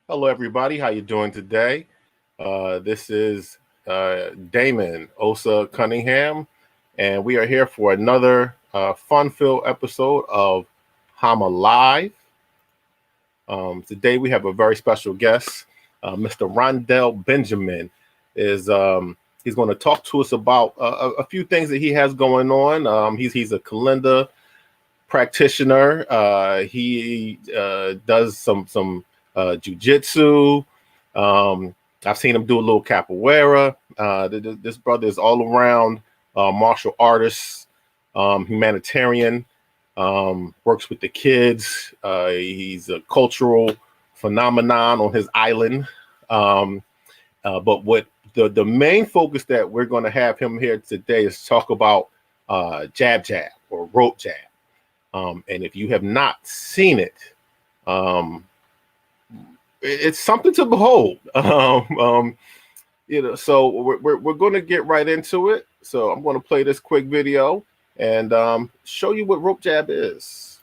Hello, everybody. How you doing today? This is Damon Osa Cunningham, and we are here for another fun-filled episode of HAMA Live. Today we have a very special guest, Mr. Rondel Benjamin. Is He's going to talk to us about a few things that he has going on. He's a Kalinda practitioner. He does some jujitsu. I've seen him do a little capoeira. This brother is all around martial artist, humanitarian, works with the kids. He's a cultural phenomenon on his island. But what the main focus that we're going to have him here today is talk about jab or rope jab. And if you have not seen it, it's something to behold. So we're going to get right into it. So I'm going to play this quick video and show you what rope jab is.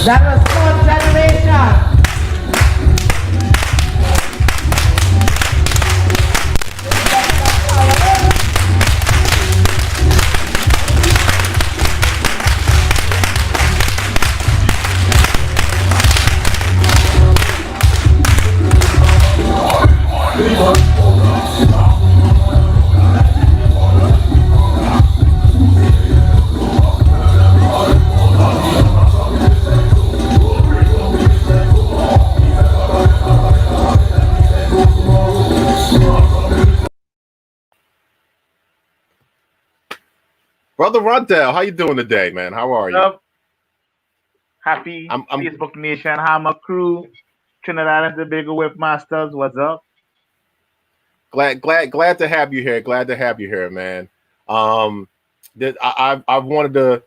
That was fourth generation. Brother Rondel, how you doing today, man? How are you? Happy I'm Facebook Nation, HAMA crew, Trinidad and Tobago Whipmasters, what's up? glad to have you here. Glad to have you here, man. I've wanted to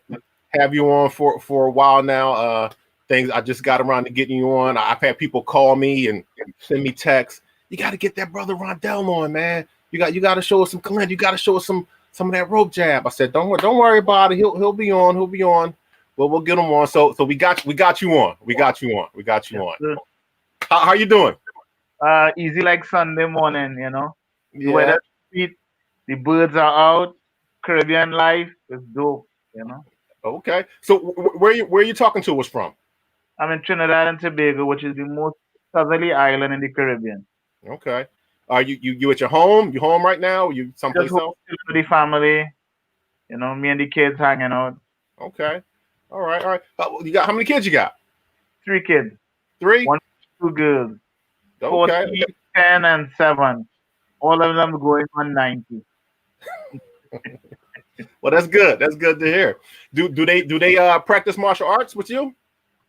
have you on for a while now. Things I just got around to getting you on. I've had people call me and send me texts. You got to get that brother Rondel on, man. You got to show us some Kalinda. You got to show us some of that rope jab. I said, don't worry about it. He'll be on. He'll be on. Well, we'll get him on. So we got you on. We got you on. How you doing? Easy like Sunday morning, you know. The Yeah. weather's sweet, the birds are out, Caribbean life is dope, you know. Okay. So where you talking to us from? I'm in Trinidad and Tobago, which is the most southerly island in the Caribbean. Okay. Are you at your home? You home right now? Or you someplace Just else? with the family, you know, me and the kids hanging out. Okay. All right. You got how many kids you got? 3 kids, 3? 1, 2 girls, Okay. 14, 10, and 7. All of them going on 90. Well, that's good. That's good to hear. Do they practice martial arts with you?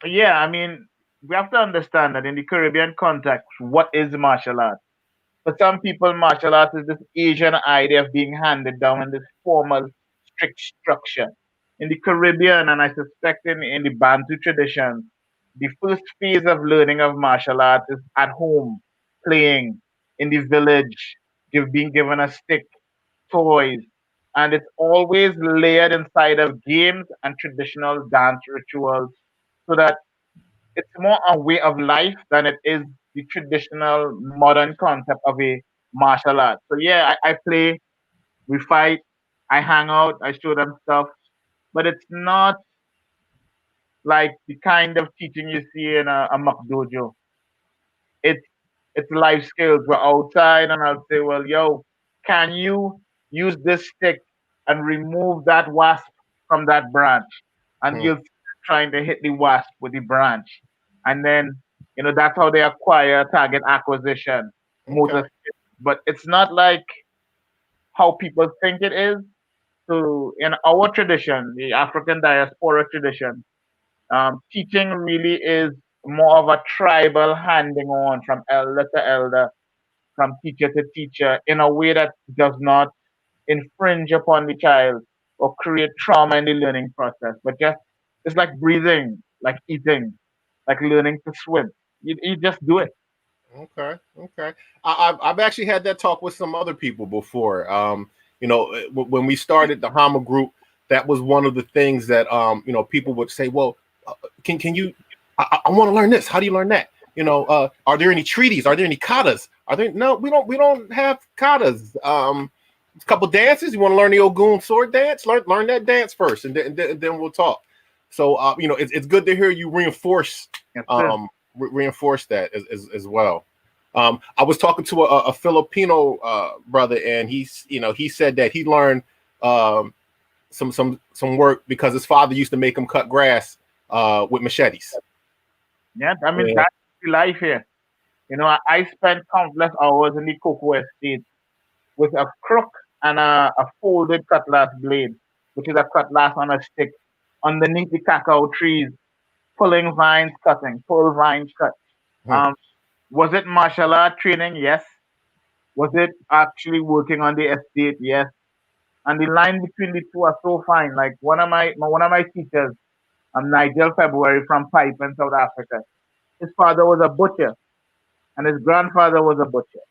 Yeah, I mean, we have to understand that in the Caribbean context, what is martial art? For some people, martial arts is this Asian idea of being handed down in this formal, strict structure. In the Caribbean, and I suspect in the Bantu tradition, the first phase of learning of martial arts is at home, playing in the village, being given a stick, toys, and it's always layered inside of games and traditional dance rituals so that it's more a way of life than it is the traditional modern concept of a martial art. So yeah, I play, we fight, I hang out, I show them stuff, but it's not like the kind of teaching you see in a McDojo. It's it's life skills. We're outside and I'll say, well, yo, can you use this stick and remove that wasp from that branch? And Hmm. you'll trying to hit the wasp with the branch. And then, that's how they acquire target acquisition, Okay. motor skills. But it's not like how people think it is. So in our tradition, the African diaspora tradition, teaching really is more of a tribal handing on from elder to elder, from teacher to teacher, in a way that does not infringe upon the child or create trauma in the learning process. But just it's like breathing, like eating, like learning to swim. You just do it. Okay. Okay. I've actually had that talk with some other people before. When we started the HAMA group, that was one of the things that people would say, well, can you? I want to learn this. How do you learn that? Are there any treaties? Are there any katas? Are there? No, we don't have katas. A couple dances. You want to learn the Ogun sword dance? Learn that dance first, and then we'll talk. So it's good to hear you Yes, sir. reinforce that as well. I was talking to a Filipino brother, and he said that he learned um, some work because his father used to make him cut grass with machetes. Yeah, I mean Yeah. that's the life here. I spent countless hours in the cocoa estate with a crook and a folded cutlass blade, which is a cutlass on a stick, underneath the cacao trees, pulling vines, cutting, pull vines, cut. Hmm. Um, was it martial art training? Yes. Was it actually working on the estate? Yes. And the line between the two are so fine. Like one of my teachers, Nigel February from Pipe in South Africa. His father was a butcher, and his grandfather was a butcher.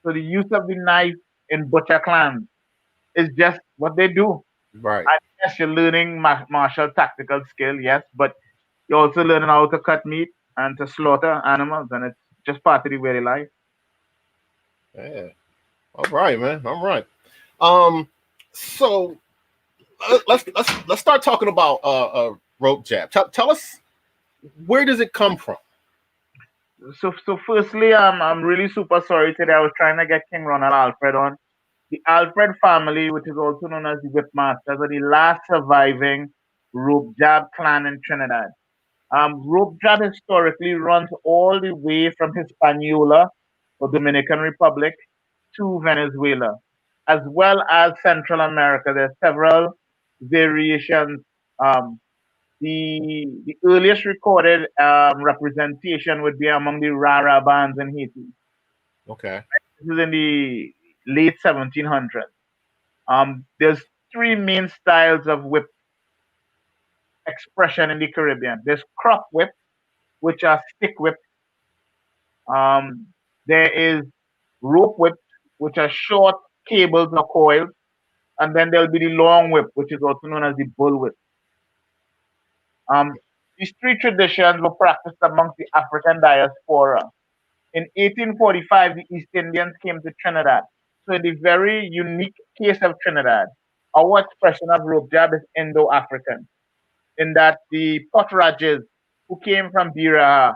So the use of the knife in butcher clans is just what they do. Right. And yes, you're learning martial tactical skill, yes, but you're also learning how to cut meat and to slaughter animals, and it's just part of the way of life. Yeah. All right, man. All right. Um. So let's start talking about rope jab. Tell us, where does it come from? So firstly, I'm really super sorry today. I was trying to get King Ronald Alfred on. The Alfred family, which is also known as the Whipmasters, are the last surviving rope jab clan in Trinidad. Rope jab historically runs all the way from Hispaniola or Dominican Republic to Venezuela, as well as Central America. There are several variations. Um, the earliest recorded representation would be among the Rara bands in Haiti. Okay. This is in the late 1700s. There's three main styles of whip expression in the Caribbean. There's crop whip, which are stick whip. Um, there is rope whip, which are short cables or coils, and then there'll be the long whip, which is also known as the bull whip. Um, these three traditions were practiced amongst the African diaspora. In 1845, the East Indians came to Trinidad. So, in the very unique case of Trinidad, our expression of rope jab is Indo-African, in that the Potrages who came from Biraha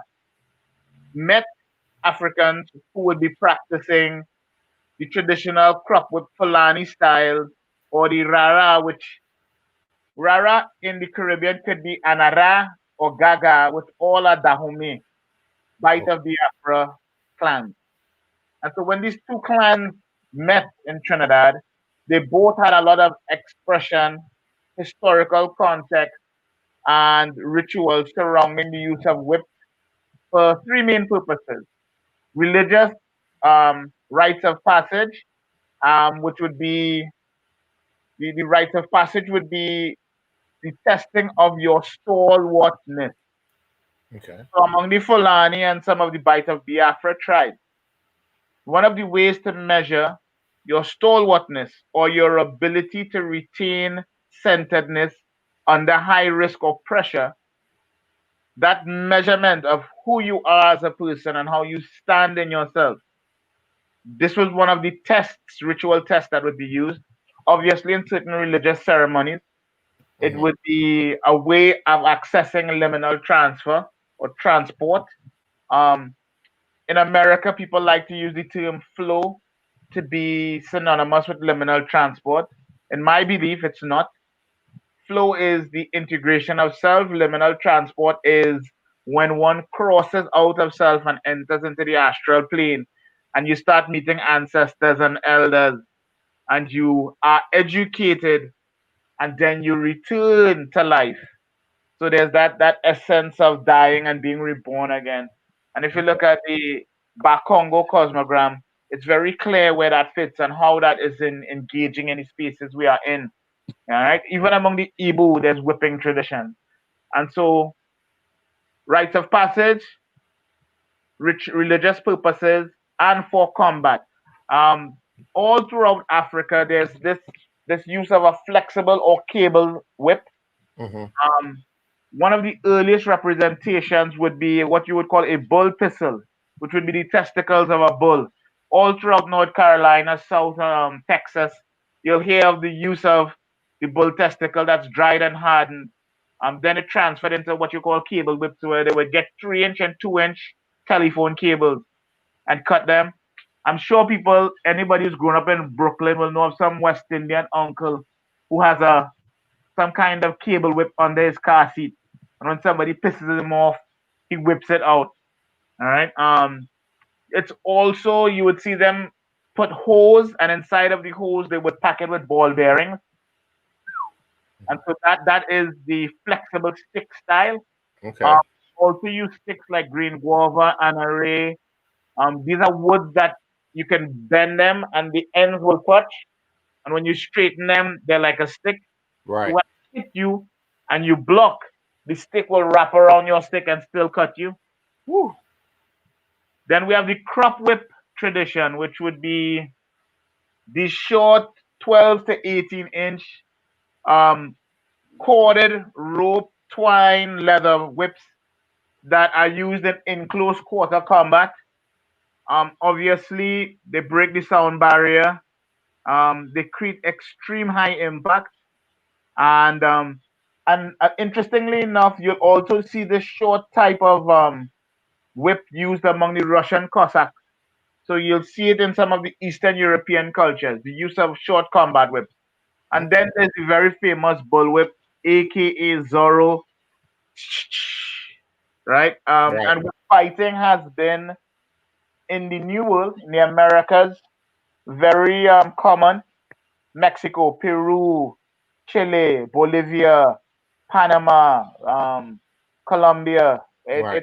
met Africans who would be practicing the traditional crop with Fulani style or the Rara, which Rara in the Caribbean could be Anara or Gaga, which all are Dahomey, Bite of Biafra clans. And so when these two clans met in Trinidad, they both had a lot of expression, historical context, and rituals surrounding the use of whip for three main purposes: religious rites of passage, which would be the rites of passage would be the testing of your stalwartness. Okay. So among the Fulani and some of the Bite of Biafra tribes, one of the ways to measure your stalwartness or your ability to retain centeredness under high risk or pressure, that measurement of who you are as a person and how you stand in yourself. This was one of the tests, ritual tests that would be used. Obviously, in certain religious ceremonies, it Hmm. would be a way of accessing liminal transfer or transport. Um, in America, people like to use the term flow to be synonymous with liminal transport. In my belief, it's not. flow is the integration of self. Liminal transport is when one crosses out of self and enters into the astral plane, and you start meeting ancestors and elders, and you are educated, and then you return to life. So there's that essence of dying and being reborn again. And if you look at the Bakongo cosmogram, it's very clear where that fits and how that is engaging in the spaces we are in. All right. Even among the Igbo, there's whipping tradition. And so rites of passage, religious purposes, and for combat. Um, all throughout Africa, there's this use of a flexible or cable whip. Hmm. Um, One of the earliest representations would be what you would call a bull pistol, which would be the testicles of a bull. All throughout North Carolina, South Texas, you'll hear of the use of the bull testicle that's dried and hardened. Then it transferred into what you call cable whips, where they would get 3 inch and 2 inch telephone cables and cut them. I'm sure anybody who's grown up in Brooklyn will know of some West Indian uncle who has a some kind of cable whip under his car seat. And when somebody pisses him off, he whips it out. All right. It's also you would see them put hose, and inside of the hose they would pack it with ball bearings, and so that is the flexible stick style. Okay. Um, Also use sticks like green guava and array. These are woods that you can bend them, and the ends will touch. And when you straighten them, they're like a stick. So Right. when I hit you and you block, the stick will wrap around your stick and still cut you. Woo. Then we have the crop whip tradition, which would be the short 12 to 18 inch um, corded rope twine leather whips that are used in close quarter combat. Obviously, they break the sound barrier. They create extreme high impact, and interestingly enough, you'll also see this short type of whip used among the Russian Cossacks. So you'll see it in some of the Eastern European cultures, the use of short combat whips. And Okay. then there's the very famous bullwhip, aka Zorro, right? Right. And fighting has been in the New World, in the Americas, very common. Mexico, Peru, Chile, Bolivia, Panama, Colombia. Right.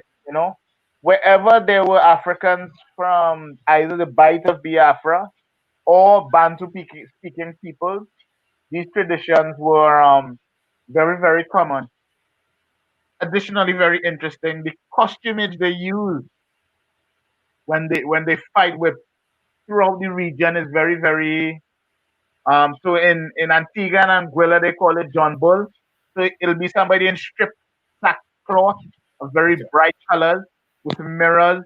Wherever there were Africans from either the Bight of Biafra or Bantu speaking people, these traditions were very, very common. Additionally, very interesting, the costumage they use when they fight with throughout the region is very, very so in Antigua and Anguilla they call it John Bull. So it'll be somebody in stripped sackcloth of very Okay. bright colors with mirrors.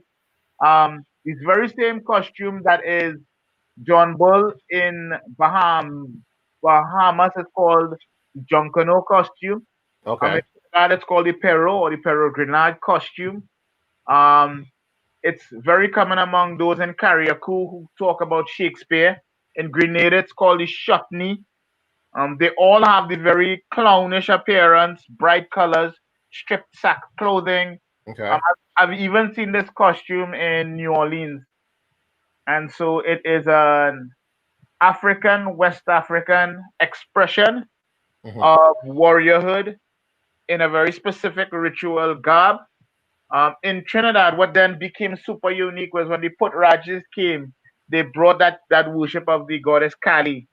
This very same costume that is John Bull in Bahamas is called Junkanoo costume. In Okay. Trinidad it's called the Perro or the Peregrinade costume. Um, it's very common among those in Carriacou who talk about Shakespeare. In Grenada, it's called the Shotney. They all have the very clownish appearance, bright colors, stripped sack clothing. Okay. I've even seen this costume in New Orleans. And so it is an African, West African expression Hmm. of warriorhood in a very specific ritual garb. In Trinidad, what then became super unique was when the Putrajas came, they brought that worship of the goddess Kali,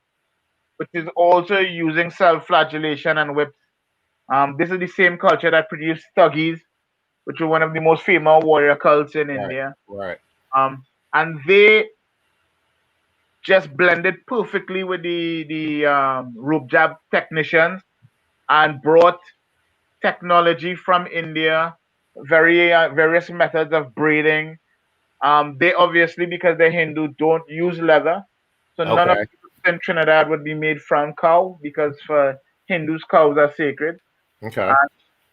which is also using self-flagellation and whips. This is the same culture that produced Thuggees, which were one of the most famous warrior cults in Right. India. Right. Um, and they just blended perfectly with the rope jab technicians and brought technology from India, various methods of braiding. They obviously, because they're Hindu, don't use leather. So none of Okay. the clothes in Trinidad would be made from cow because for Hindus, cows are sacred. Okay. And,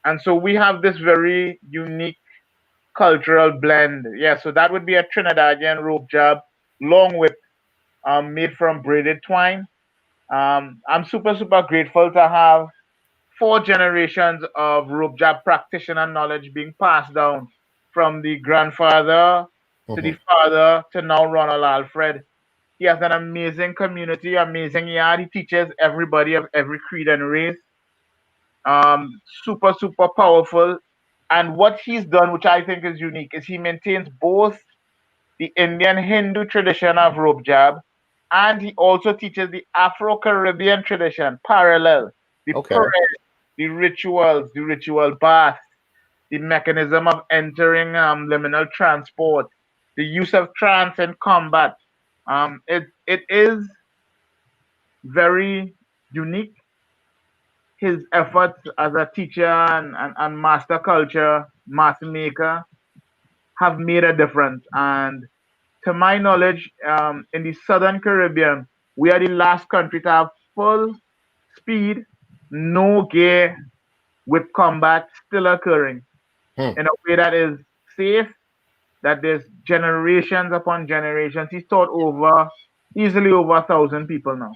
and so we have this very unique cultural blend. Yeah, so that would be a Trinidadian rope jab, long whip, made from braided twine. I'm super, super grateful to have 4 generations of rope jab practitioner knowledge being passed down from the grandfather to the Hmm. father to now Ronald Alfred. He has an amazing community, amazing yard. He teaches everybody of every creed and race. Super, super powerful. And what he's done, which I think is unique, is he maintains both the Indian Hindu tradition of rope jab, and he also teaches the Afro-Caribbean tradition parallel. The Okay. prayer, the rituals, the ritual bath, the mechanism of entering liminal transport, the use of trance in combat. It is very unique. His efforts as a teacher and master culture, master maker, have made a difference. And to my knowledge, in the Southern Caribbean, we are the last country to have full speed, no gear with combat still occurring Hmm. in a way that is safe, that there's generations upon generations. He's taught over easily over 1,000 people now.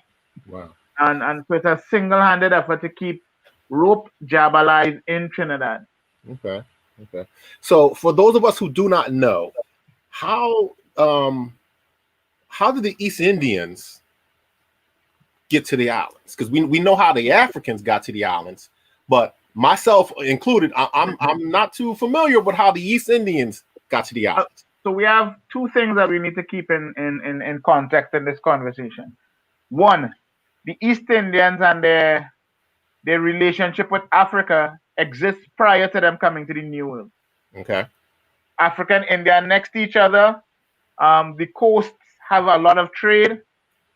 Wow. And so it's a single-handed effort to keep rope jab alive in Trinidad. Okay. Okay. So for those of us who do not know, how how did the East Indians get to the islands? Because we know how the Africans got to the islands, but myself included, I'm not too familiar with how the East Indians got to the islands. So we have two things that we need to keep in context in this conversation. One, the East Indians and their relationship with Africa exists prior to them coming to the New World. Okay. Africa and India are next to each other. The coasts have a lot of trade.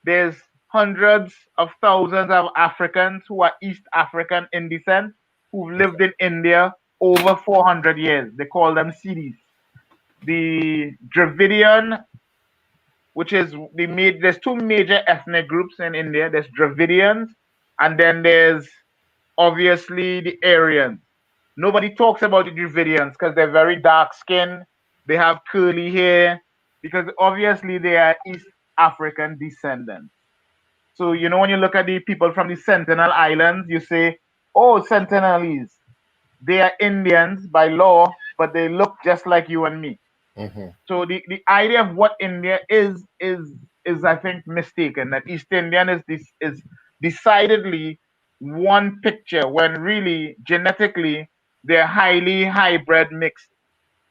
There's hundreds of thousands of Africans who are East African in descent who've lived in India over 400 years. They call them cities. The Dravidian, which is there's two major ethnic groups in India. There's Dravidians, and then there's obviously the Aryans. Nobody talks about the Dravidians because they're very dark skinned. They have curly hair because obviously they are East African descendants. So you know when you look at the people from the Sentinel Islands, you say, "Oh, Sentinelese. They are Indians by law, but they look just like you and me." Mm-hmm. So the idea of what India is I think mistaken. That East Indian is decidedly one picture when really genetically they're highly hybrid mixed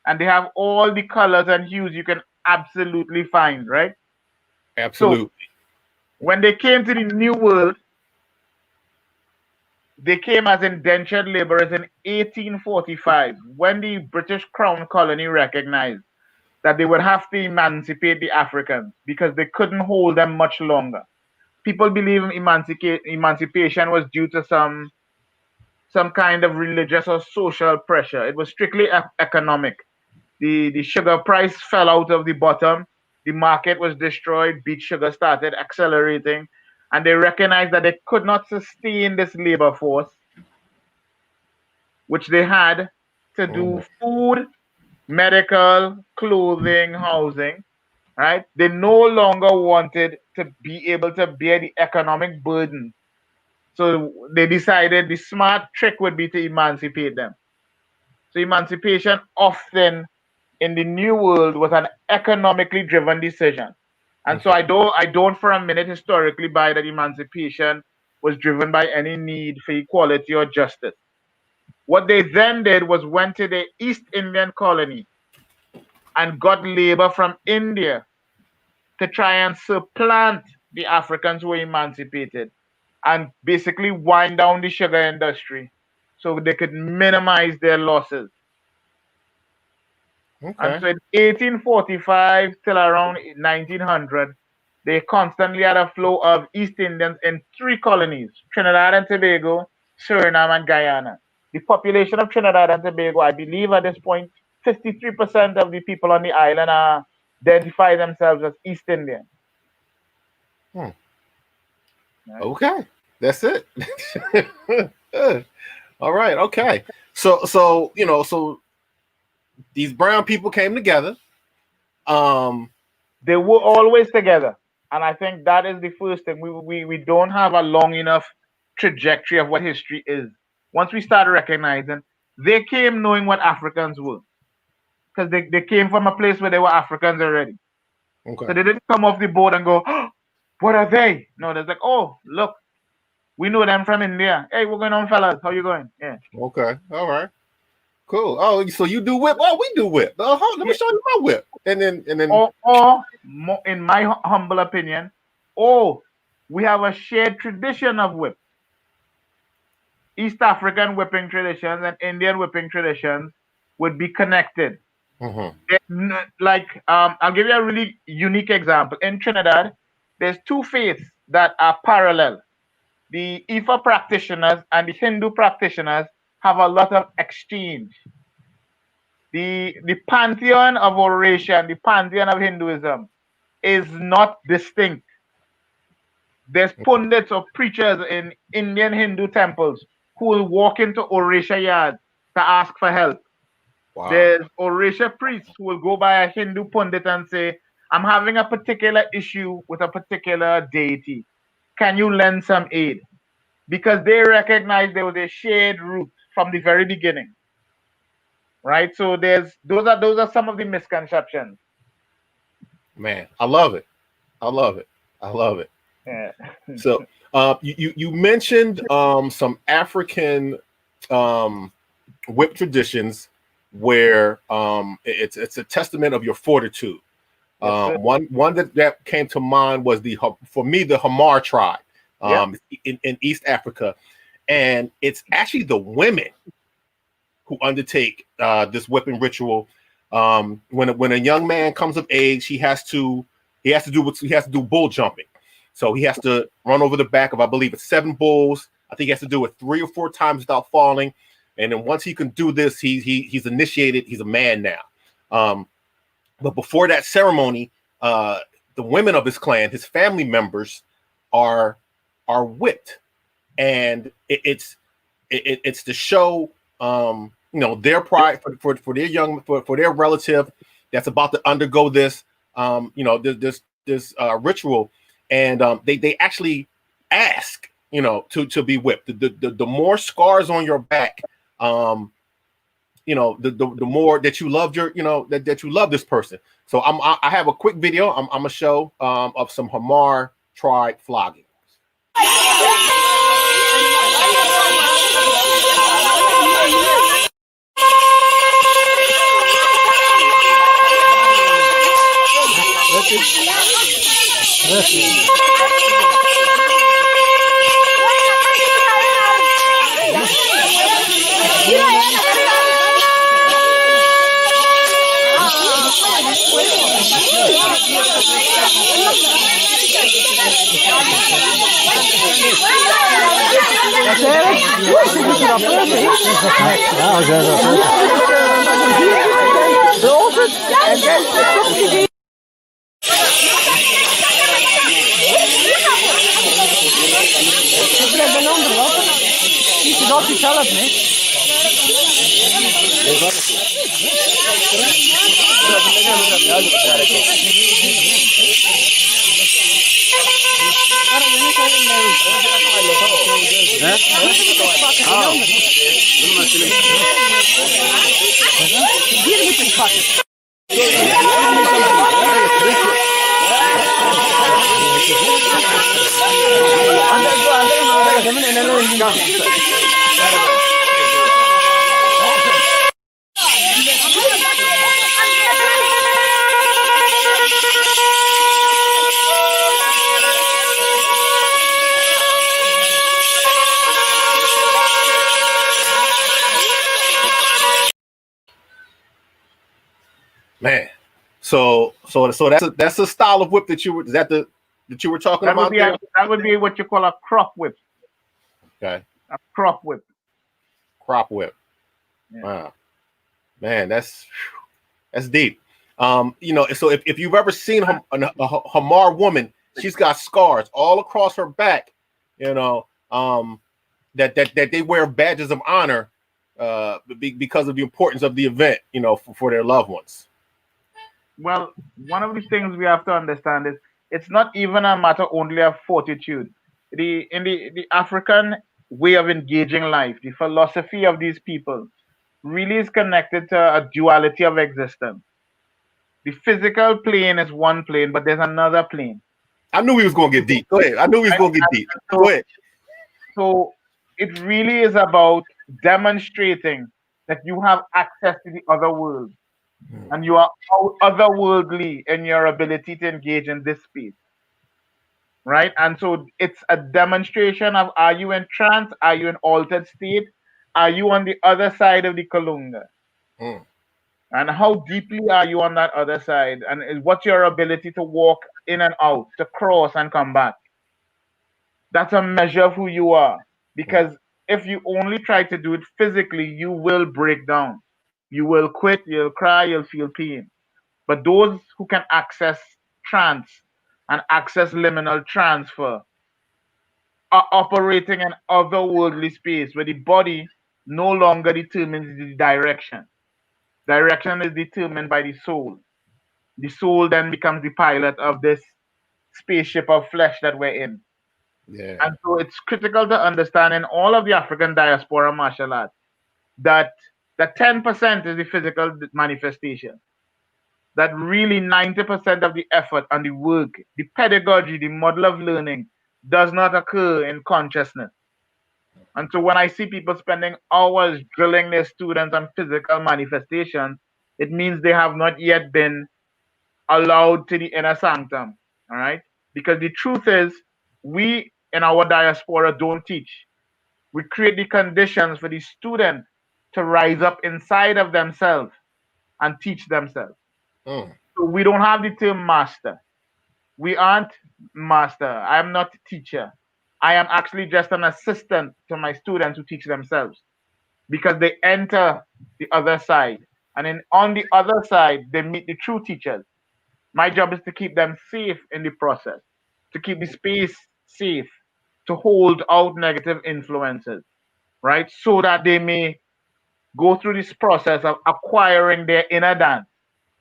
and they have all the colors and hues you can absolutely find, right? So Absolutely. when they came to the New World, they came as indentured laborers in 1845 when the British Crown Colony recognized that they would have to emancipate the Africans because they couldn't hold them much longer. People believe emancipation was due to some kind of religious or social pressure. It was strictly economic. The sugar price fell out of the bottom. The market was destroyed. Beet sugar started accelerating. And they recognized that they could not sustain this labor force, which they had to Mm-hmm. do food, medical, clothing, housing, right? They no longer wanted to be able to bear the economic burden. So they decided the smart trick would be to emancipate them. So emancipation often in the New World was an economically driven decision. And so Okay. I don't for a minute historically buy that emancipation was driven by any need for equality or justice. What they then did was went to the East Indian colony and got labor from India to try and supplant the Africans who were emancipated and basically wind down the sugar industry so they could minimize their losses. And Okay. so in 1845 till around 1900, they constantly had a flow of East Indians in three colonies, Trinidad and Tobago, Suriname, and Guyana. The population of Trinidad and Tobago, I believe at this point, 53% of the people on the island identify themselves as East Indian. Hmm. Right? Okay. That's it. All right. Okay. So so these brown people came together. Um. They were always together. And I think that is the first thing. We don't have a long enough trajectory of what history is. once we started recognizing, they came knowing what Africans were. Because they came from a place where they were Africans already. Okay. So they didn't come off the boat and go, oh, what are they? No, they're like, oh, look, we know them from India. Hey, what's going on, fellas? How you going? Yeah. Okay. All right. Cool. Oh, so you do whip? Oh, we do whip. Let me show you my whip. And then. Or in my humble opinion, we have a shared tradition of whip. East African whipping traditions and Indian whipping traditions would be connected. Like, I'll give you a really unique example. In Trinidad, there's two faiths that are parallel. The Ifa practitioners and the Hindu practitioners have a lot of exchange. The pantheon of Orisha and the pantheon of Hinduism is not distinct. There's pundits or preachers in Indian Hindu temples who will walk into Orisha yards to ask for help. Wow. There's Orisha priests who will go by a Hindu pundit and say, I'm having a particular issue with a particular deity. Can you lend some aid? Because they recognize there was a shared root from the very beginning. Right? So those are some of the misconceptions. Man, I love it. Yeah. So you mentioned some African whip traditions where it's a testament of your fortitude. One that came to mind was for me the HAMA tribe in East Africa, and it's actually the women who undertake this whipping ritual. When a young man comes of age, he has to do bull jumping. So he has to run over the back of, I believe it's 7 bulls. I think he has to do it 3 or 4 times without falling. And then once he can do this, he's initiated. He's a man now. But before that ceremony, the women of his clan, his family members, are whipped, and it's to show their pride for their relative that's about to undergo this this ritual, and they actually ask to be whipped. The more scars on your back, the more that you love that you love this person. So I have a quick video I'm gonna show of some HAMA tribe flogging. Man, so that's a style of whip that you were talking about. That would be what you call a crop whip. Okay. A crop whip. Crop whip. Yeah. Wow. Man, that's deep. So if you've ever seen a HAMA woman, she's got scars all across her back, that they wear badges of honor because of the importance of the event, for their loved ones. Well, one of the things we have to understand is it's not even a matter only of fortitude. In the African way of engaging life, the philosophy of these people, really is connected to a duality of existence. The physical plane is one plane, but there's another plane. I knew we was gonna get deep. Go ahead. I knew we was Right? gonna get deep. So, Go ahead. so it really is about demonstrating that you have access to the other world and you are otherworldly in your ability to engage in this space, right? And so it's a demonstration of, are you in trance? Are you in altered state? Are you on the other side of the Kalunga? Mm. And how deeply are you on that other side? And what's your ability to walk in and out, to cross and come back? That's a measure of who you are. Mm. Because if you only try to do it physically, you will break down. You will quit, you'll cry, you'll feel pain. But those who can access trance and access liminal transfer are operating in otherworldly space where the body no longer determines the direction. Direction is determined by the soul. The soul then becomes the pilot of this spaceship of flesh that we're in. Yeah. And so it's critical to understand in all of the African diaspora martial arts that that 10% is the physical manifestation. That really 90% of the effort and the work, the pedagogy, the model of learning does not occur in consciousness. And so when I see people spending hours drilling their students on physical manifestations, it means they have not yet been allowed to the inner sanctum. All right. Because the truth is, we in our diaspora don't teach. We create the conditions for the student to rise up inside of themselves and teach themselves. Mm. So we don't have the term master. We aren't master. I am not a teacher. I am actually just an assistant to my students who teach themselves because they enter the other side. And then on the other side, they meet the true teachers. My job is to keep them safe in the process, to keep the space safe, to hold out negative influences, right? So that they may go through this process of acquiring their inner dance.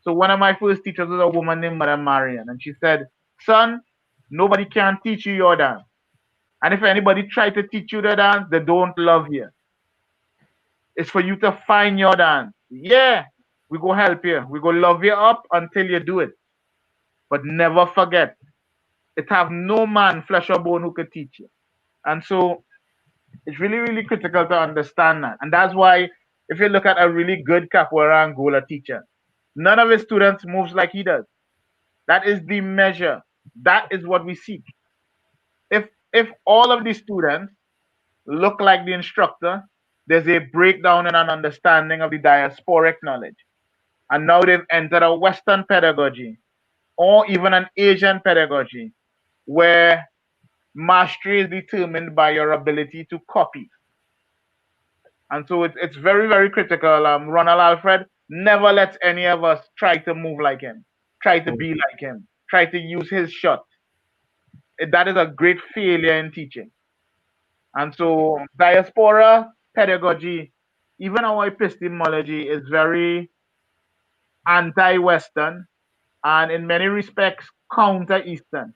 So one of my first teachers was a woman named Mother Marian, and she said, "Son, nobody can teach you your dance. And if anybody try to teach you the dance, they don't love you. It's for you to find your dance. Yeah, we go help you. We go love you up until you do it. But never forget, it have no man, flesh or bone, who could teach you." And so it's really, really critical to understand that. And that's why if you look at a really good capoeira Angola teacher, none of his students moves like he does. That is the measure. That is what we seek. If all of the students look like the instructor, there's a breakdown in an understanding of the diasporic knowledge. And now they've entered a Western pedagogy or even an Asian pedagogy where mastery is determined by your ability to copy. And so it's very, very critical. Ronald Alfred never lets any of us try to move like him, try to be like him, try to use his shot. That is a great failure in teaching. And so diaspora pedagogy, even our epistemology, is very anti-Western and in many respects counter-Eastern.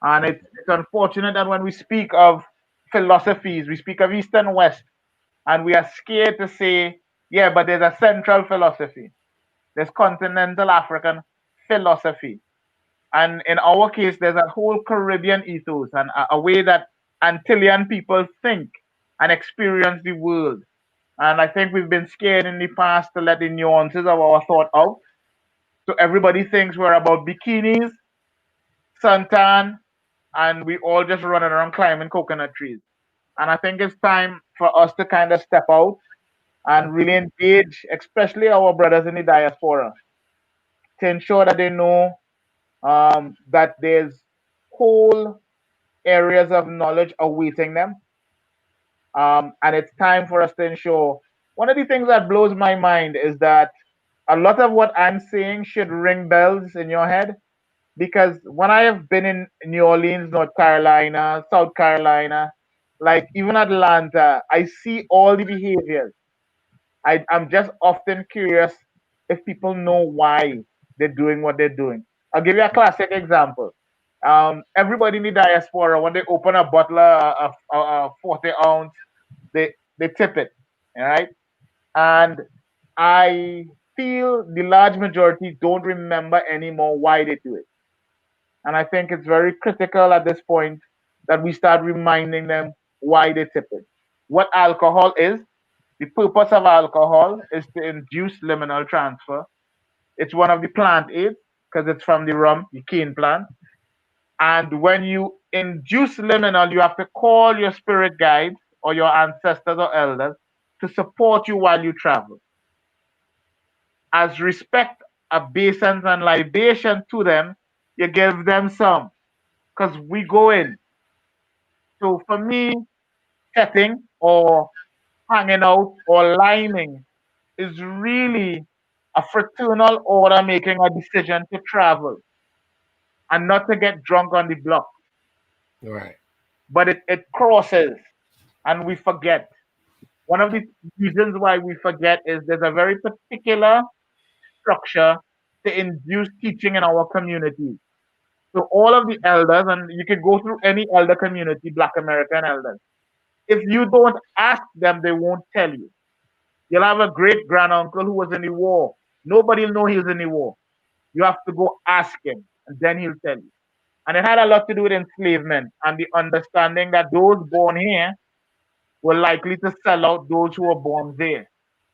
And it's unfortunate that when we speak of philosophies, we speak of East and West, and we are scared to say, yeah, but there's a central philosophy. There's continental African philosophy. And in our case, there's a whole Caribbean ethos and a way that Antillean people think and experience the world. And I think we've been scared in the past to let the nuances of our thought out. So everybody thinks we're about bikinis, suntan, and we all just running around climbing coconut trees. And I think it's time for us to kind of step out and really engage, especially our brothers in the diaspora, to ensure that they know that there's whole areas of knowledge awaiting them. And it's time for us to ensure. One of the things that blows my mind is that a lot of what I'm saying should ring bells in your head because when I have been in New Orleans, North Carolina, South Carolina, like even Atlanta, I see all the behaviors. I'm just often curious if people know why they're doing what they're doing. I'll give you a classic example. Everybody in the diaspora, when they open a bottle of 40 ounce, they tip it, all right? And I feel the large majority don't remember anymore why they do it. And I think it's very critical at this point that we start reminding them why they tip it. What alcohol is, the purpose of alcohol is to induce liminal transfer. It's one of the plant aids because it's from the rum, the cane plant. And when you induce liminal, you have to call your spirit guides or your ancestors or elders to support you while you travel. As respect, obeisance, and libation to them, you give them some because we go in. So for me, chatting or hanging out or liming is really a fraternal order making a decision to travel and not to get drunk on the block. Right. But it crosses and we forget. One of the reasons why we forget is there's a very particular structure to induce teaching in our community. So all of the elders, and you can go through any elder community, Black American elders. If you don't ask them, they won't tell you. You'll have a great granduncle who was in the war. Nobody will know he was in the war. You have to go ask him, and then he'll tell you. And it had a lot to do with enslavement and the understanding that those born here were likely to sell out those who were born there.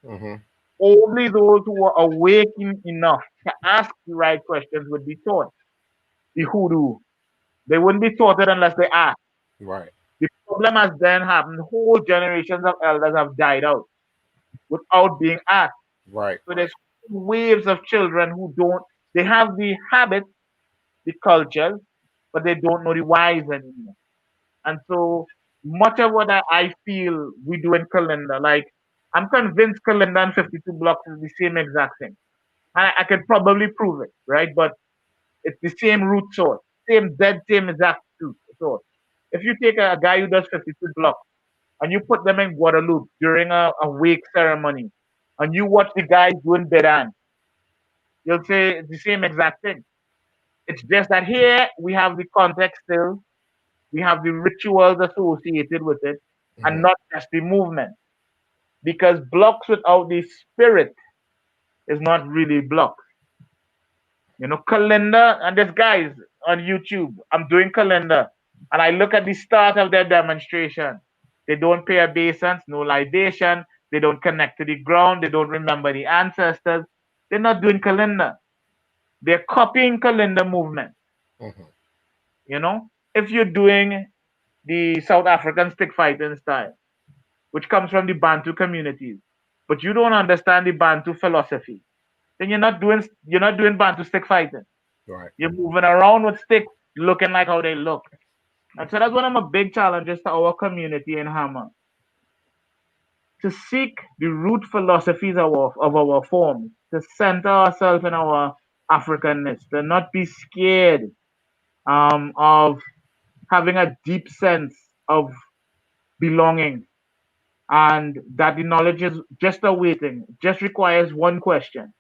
Mm-hmm. Only those who were awakened enough to ask the right questions would be taught. The hoodoo. They wouldn't be taught it unless they asked. Right. The problem has then happened. Whole generations of elders have died out without being asked. Right. So there's waves of children who don't, they have the habit, the culture, but they don't know the whys anymore. And so much of what I feel we do in Kalinda, like I'm convinced Kalinda and 52 blocks is the same exact thing. I could probably prove it, right? But it's the same root source, same dead, same exact root source. If you take a guy who does 52 blocks and you put them in Guadeloupe during a wake ceremony and you watch the guys doing Bedan, you'll say it's the same exact thing. It's just that here we have the context still, we have the rituals associated with it, and Mm-hmm. not just the movement. Because blocks without the spirit is not really blocks. You know, calendar, and there's guys on YouTube. I'm doing calendar, and I look at the start of their demonstration. They don't pay obeisance, no libation. They don't connect to the ground. They don't remember the ancestors. They're not doing calendar. They're copying calendar movement. Mm-hmm. You know, if you're doing the South African stick fighting style, which comes from the Bantu communities, but you don't understand the Bantu philosophy, then you're not doing Bantu stick fighting. Right. You're moving around with sticks, looking like how they look. And so that's one of my big challenges to our community in HAMA, to seek the root philosophies of our forms, to center ourselves in our Africanness, to not be scared of having a deep sense of belonging, and that the knowledge is just awaiting, just requires one question,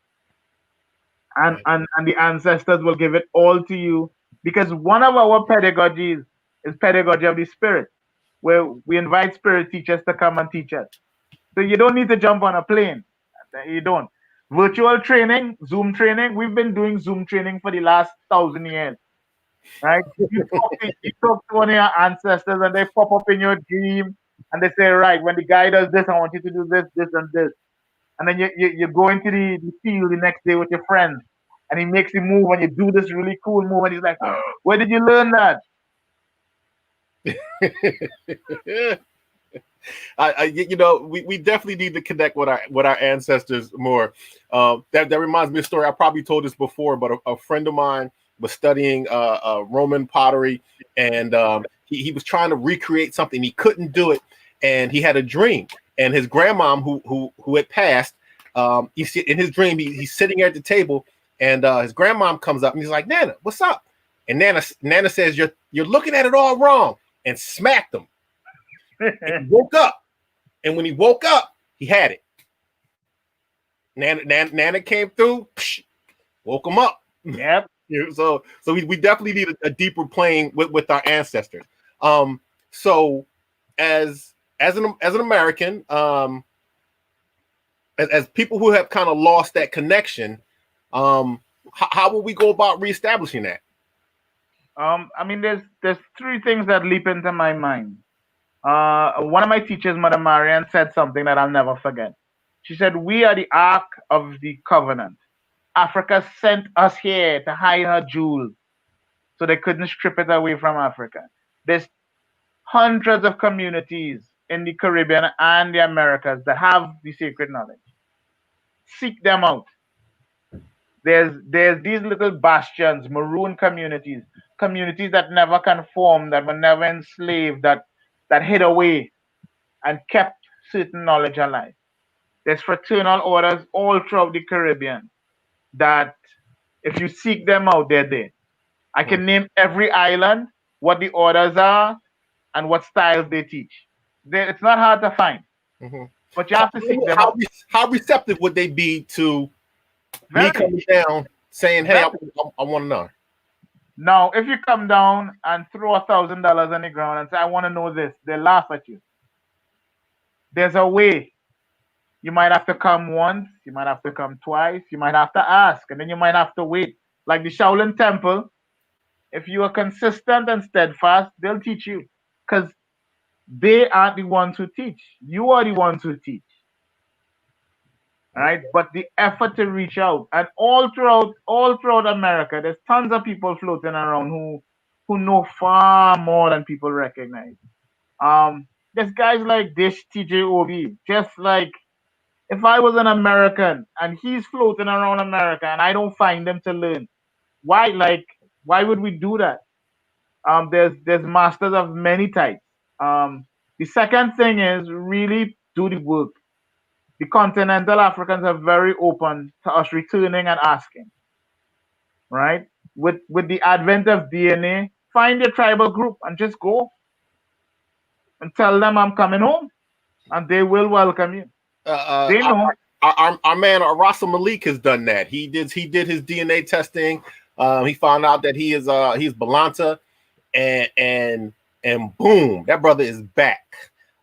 and, Right. and, and the ancestors will give it all to you, because one of our pedagogies is pedagogy of the spirit, where we invite spirit teachers to come and teach us. So you don't need to jump on a plane. You don't. Virtual training, Zoom training, we've been doing Zoom training for the last 1,000 years, right? You talk to one of your ancestors and they pop up in your dream and they say, right, when the guy does this, I want you to do this, this, and this. And then you go into the field the next day with your friends and he makes you move and you do this really cool move and he's like, where did you learn that? We definitely need to connect with our ancestors more. That reminds me of a story. I probably told this before, but a friend of mine was studying Roman pottery, and he was trying to recreate something. He couldn't do it, and he had a dream. And his grandmom, who had passed, in his dream, he's sitting at the table, and his grandmom comes up and he's like, "Nana, what's up?" And Nana says, "You're looking at it all wrong," and smacked him. And he woke up, and when he woke up, he had it. Nana came through, woke him up. Yep. So we definitely need a deeper plane with our ancestors. So as an American, as people who have kind of lost that connection, how will we go about reestablishing that? I mean, there's three things that leap into my mind. One of my teachers, Mother Marian, said something that I'll never forget. She said, "We are the Ark of the Covenant. Africa sent us here to hide her jewels, so they couldn't strip it away from Africa." There's hundreds of communities in the Caribbean and the Americas that have the sacred knowledge. Seek them out. There's these little bastions, maroon communities, communities that never conformed, that were never enslaved, that hid away and kept certain knowledge alive. There's fraternal orders all throughout the Caribbean that if you seek them out, they're there. I can name every island, what the orders are, and what styles they teach. It's not hard to find, Mm-hmm. but you have to seek them out. How receptive would they be to me Very. coming down saying, "Hey, Very. I want to know"? Now, if you come down and throw $1,000 on the ground and say, "I want to know this," they laugh at you. There's a way. You might have to come once, you might have to come twice, you might have to ask, and then you might have to wait. Like the Shaolin Temple, if you are consistent and steadfast, they'll teach you. Because they aren't the ones who teach. You are the ones who teach. All right. But the effort to reach out, and all throughout America, there's tons of people floating around who know far more than people recognize. There's guys like Dish TJ Obi, just like if I was an American and he's floating around America and I don't find them to learn, why would we do that? There's masters of many types. The second thing is really do the work. The continental Africans are very open to us returning and asking, right? With the advent of DNA, find your tribal group and just go and tell them I'm coming home, and they will welcome you. They know. Our man Rasa Malik has done that. He did his DNA testing. He found out that he's Balanta, and boom, that brother is back.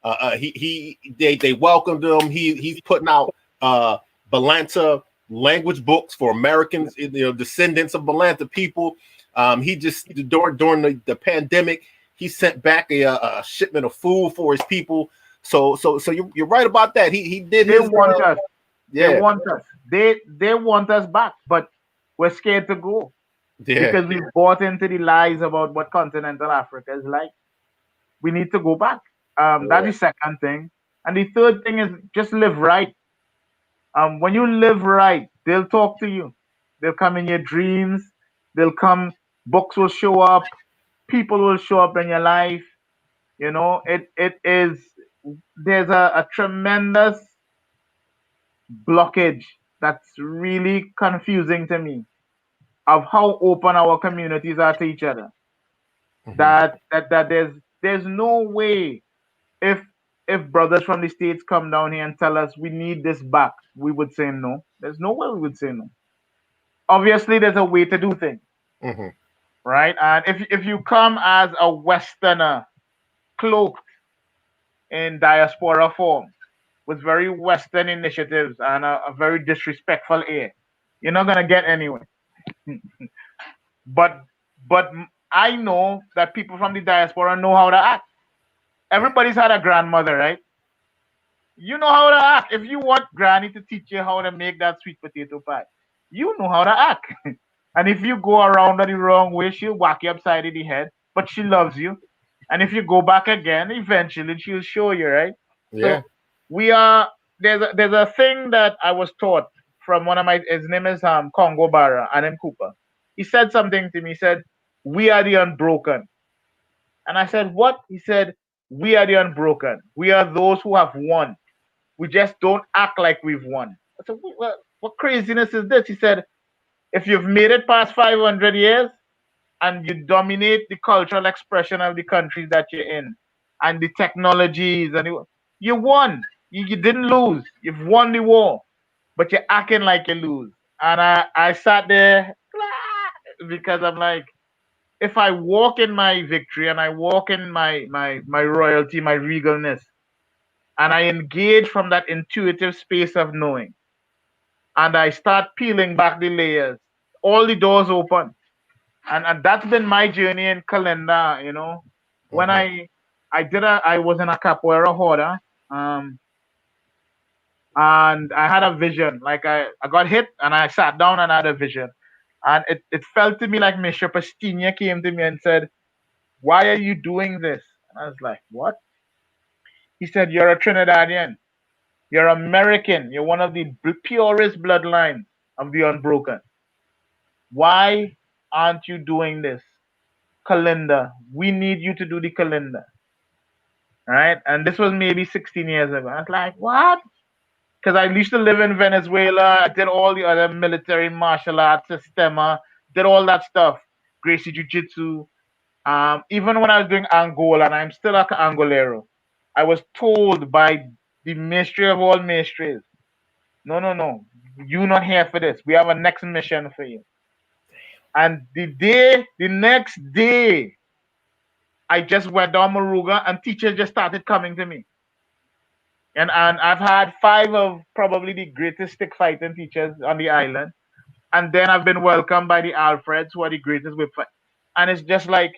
They welcomed him. He's putting out Balanta language books for Americans, descendants of Balanta people. He just during the pandemic, he sent back a shipment of food for his people. So you're right about that. He did. They want us. Yeah. They want us. They want us back, but we're scared to go because we've bought into the lies about what continental Africa is like. We need to go back. That's the second thing, and the third thing is just live right. When you live right, they'll talk to you. They'll come in your dreams. They'll come. Books will show up. People will show up in your life. It is. There's a tremendous blockage that's really confusing to me of how open our communities are to each other. Mhm. That there's no way if brothers from the states come down here and tell us we need this back, we would say no. There's no way we would say no. Obviously, there's a way to do things, Mm-hmm. right? And if you come as a Westerner, cloaked in diaspora form, with very Western initiatives and a very disrespectful air, you're not gonna get anywhere. But I know that people from the diaspora know how to act. Everybody's had a grandmother, right? You know how to act. If you want granny to teach you how to make that sweet potato pie, you know how to act. And if you go around the wrong way, she'll whack you upside of the head, but she loves you. And if you go back again, eventually she'll show you, right? Yeah. So we are there's a thing that I was taught from one of my his name is Congo Barra, Adam Cooper. He said something to me. He said, "We are the unbroken." And I said, "What?" He said, "We are the unbroken. We are those who have won. We just don't act like we've won." I said, what craziness is this? He said, "If you've made it past 500 years and you dominate the cultural expression of the countries that you're in and the technologies, and you won. You didn't lose. You've won the war, but you're acting like you lose." And I sat there, because I'm like, if I walk in my victory and I walk in my royalty, my regalness, and I engage from that intuitive space of knowing, and I start peeling back the layers, all the doors open. And that's been my journey in calendar, When Mm-hmm. I was in a capoeira order, and I had a vision. Like I got hit and I sat down and I had a vision. And it felt to me like Mr. Pastina came to me and said, "Why are you doing this?" And I was like, "What?" He said, "You're a Trinidadian. You're American. You're one of the purest bloodlines of the unbroken. Why aren't you doing this? Kalinda. We need you to do the Kalinda." Right? And this was maybe 16 years ago. I was like, "What?" Because I used to live in Venezuela. I did all the other military martial arts, Sistema, did all that stuff. Gracie Jiu Jitsu. Even when I was doing Angola, and I'm still an Angolero, I was told by the mystery of all mysteries, no, no, no, you're not here for this. We have a next mission for you. And the next day, I just went down Maruga, and teachers just started coming to me. And I've had five of probably the greatest stick fighting teachers on the island. And then I've been welcomed by the Alfreds, who are the greatest whip fight. And it's just like,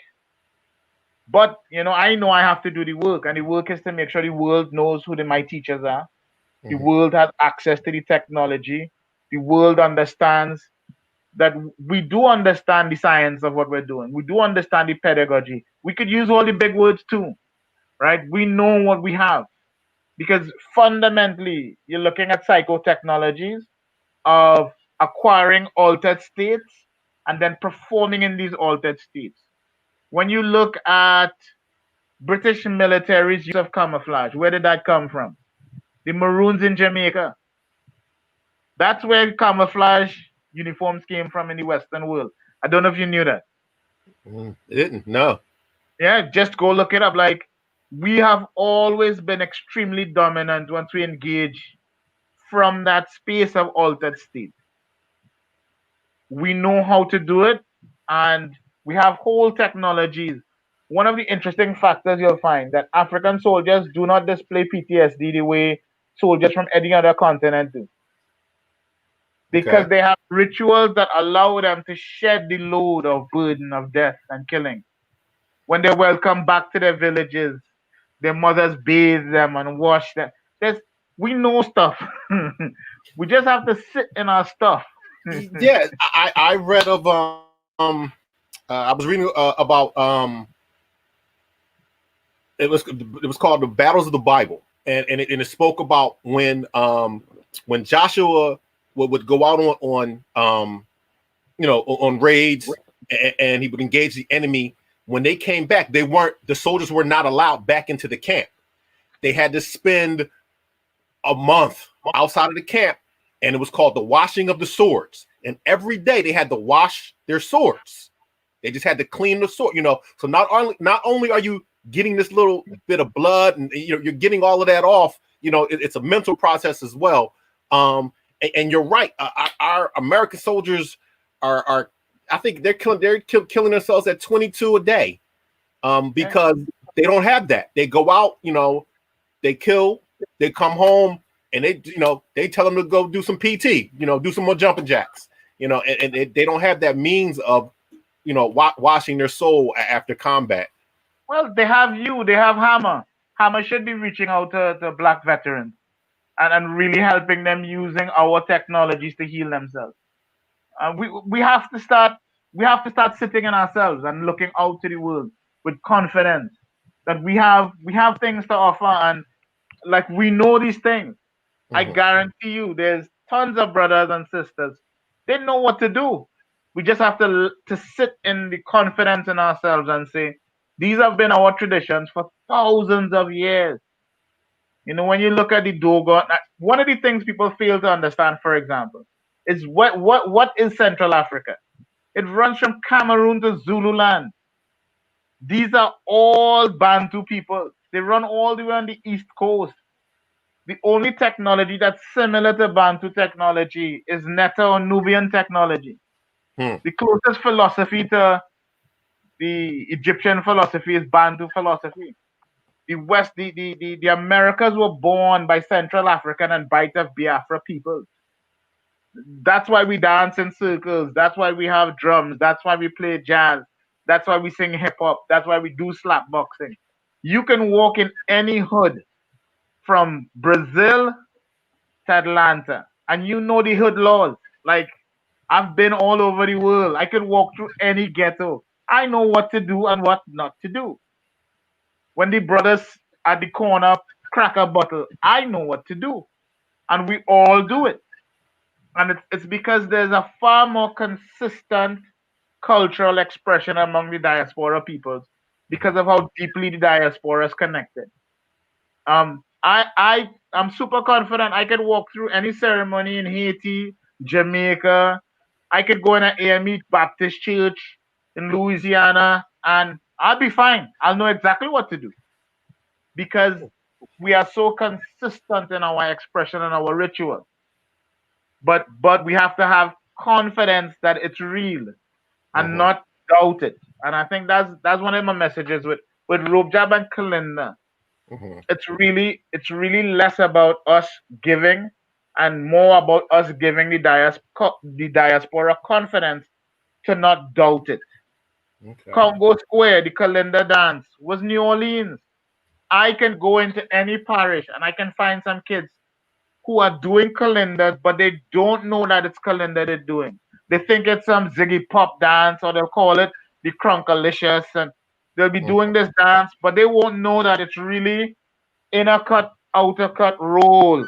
but I know I have to do the work, and the work is to make sure the world knows who my teachers are. The Mm-hmm. world has access to the technology. The world understands that we do understand the science of what we're doing. We do understand the pedagogy. We could use all the big words too, right? We know what we have because fundamentally, you're looking at psychotechnologies of acquiring altered states and then performing in these altered states. When you look at British military's use of camouflage, where did that come from? The Maroons in Jamaica. That's where camouflage uniforms came from in the Western world. I don't know if you knew that. Mm-hmm. It didn't. No. Yeah, just go look it up. Like, we have always been extremely dominant once we engage from that space of altered state. We know how to do it, and we have whole technologies. One of the interesting factors you'll find that African soldiers do not display PTSD the way soldiers from any other continent do, Okay. because they have rituals that allow them to shed the load of burden of death and killing. When they're welcomed back to their villages, their mothers bathe them and wash them. There's, we know stuff. We just have to sit in our stuff. Yeah, I read of I was reading about it was called the Battles of the Bible, and it spoke about when Joshua would go out on raids, and he would engage the enemy. When they came back, the soldiers were not allowed back into the camp. They had to spend a month outside of the camp, and it was called the washing of the swords. And every day they had to wash their swords. They just had to clean the sword. So not only are you getting this little bit of blood, and you're getting all of that off. It's a mental process as well. And you're right. Our American soldiers are I think they're killing themselves at 22 a day, because they don't have that. They go out, they kill, they come home, and they tell them to go do some PT, do some more jumping jacks, and they don't have that means of, washing their soul after combat. Well, they have you. They have HAMA. HAMA should be reaching out to black veterans and really helping them using our technologies to heal themselves. We have to start. We have to start sitting in ourselves and looking out to the world with confidence that we have things to offer, and like, we know these things. I Mhm. guarantee you, there's tons of brothers and sisters. They know what to do. We just have to sit in the confidence in ourselves and say, these have been our traditions for thousands of years. When you look at the Dogon, one of the things people fail to understand, for example, is what is Central Africa? It runs from Cameroon to Zululand. These are all Bantu people. They run all the way on the east coast. The only technology that's similar to Bantu technology is Neta or Nubian technology. The closest philosophy to the Egyptian philosophy is Bantu philosophy. The West, the Americas were born by Central African and Bight of Biafra people. That's why we dance in circles. That's why we have drums. That's why we play jazz. That's why we sing hip hop. That's why we do slap boxing. You can walk in any hood from Brazil to Atlanta, and you know the hood laws. Like, I've been all over the world. I could walk through any ghetto. I know what to do and what not to do. When the brothers at the corner crack a bottle, I know what to do. And we all do it. And it's because there's a far more consistent cultural expression among the diaspora peoples because of how deeply the diaspora is connected. I'm super confident I could walk through any ceremony in Haiti, Jamaica. I could go in an AME Baptist church in Louisiana, and I'll be fine. I'll know exactly what to do because we are so consistent in our expression and our ritual. But we have to have confidence that it's real and not doubt it. And I think that's one of my messages with Rope Jab and Kalinda. It's really less about us giving and more about us giving the diaspora confidence to not doubt it. Okay. Congo Square, the calendar dance was New Orleans. I can go into any parish and I can find some kids who are doing calendars, but they don't know that it's calendar they're doing. They think it's some Ziggy Pop dance, or they'll call it the Crunkalicious, and they'll be doing this dance, but they won't know that it's really inner cut, outer cut, roll,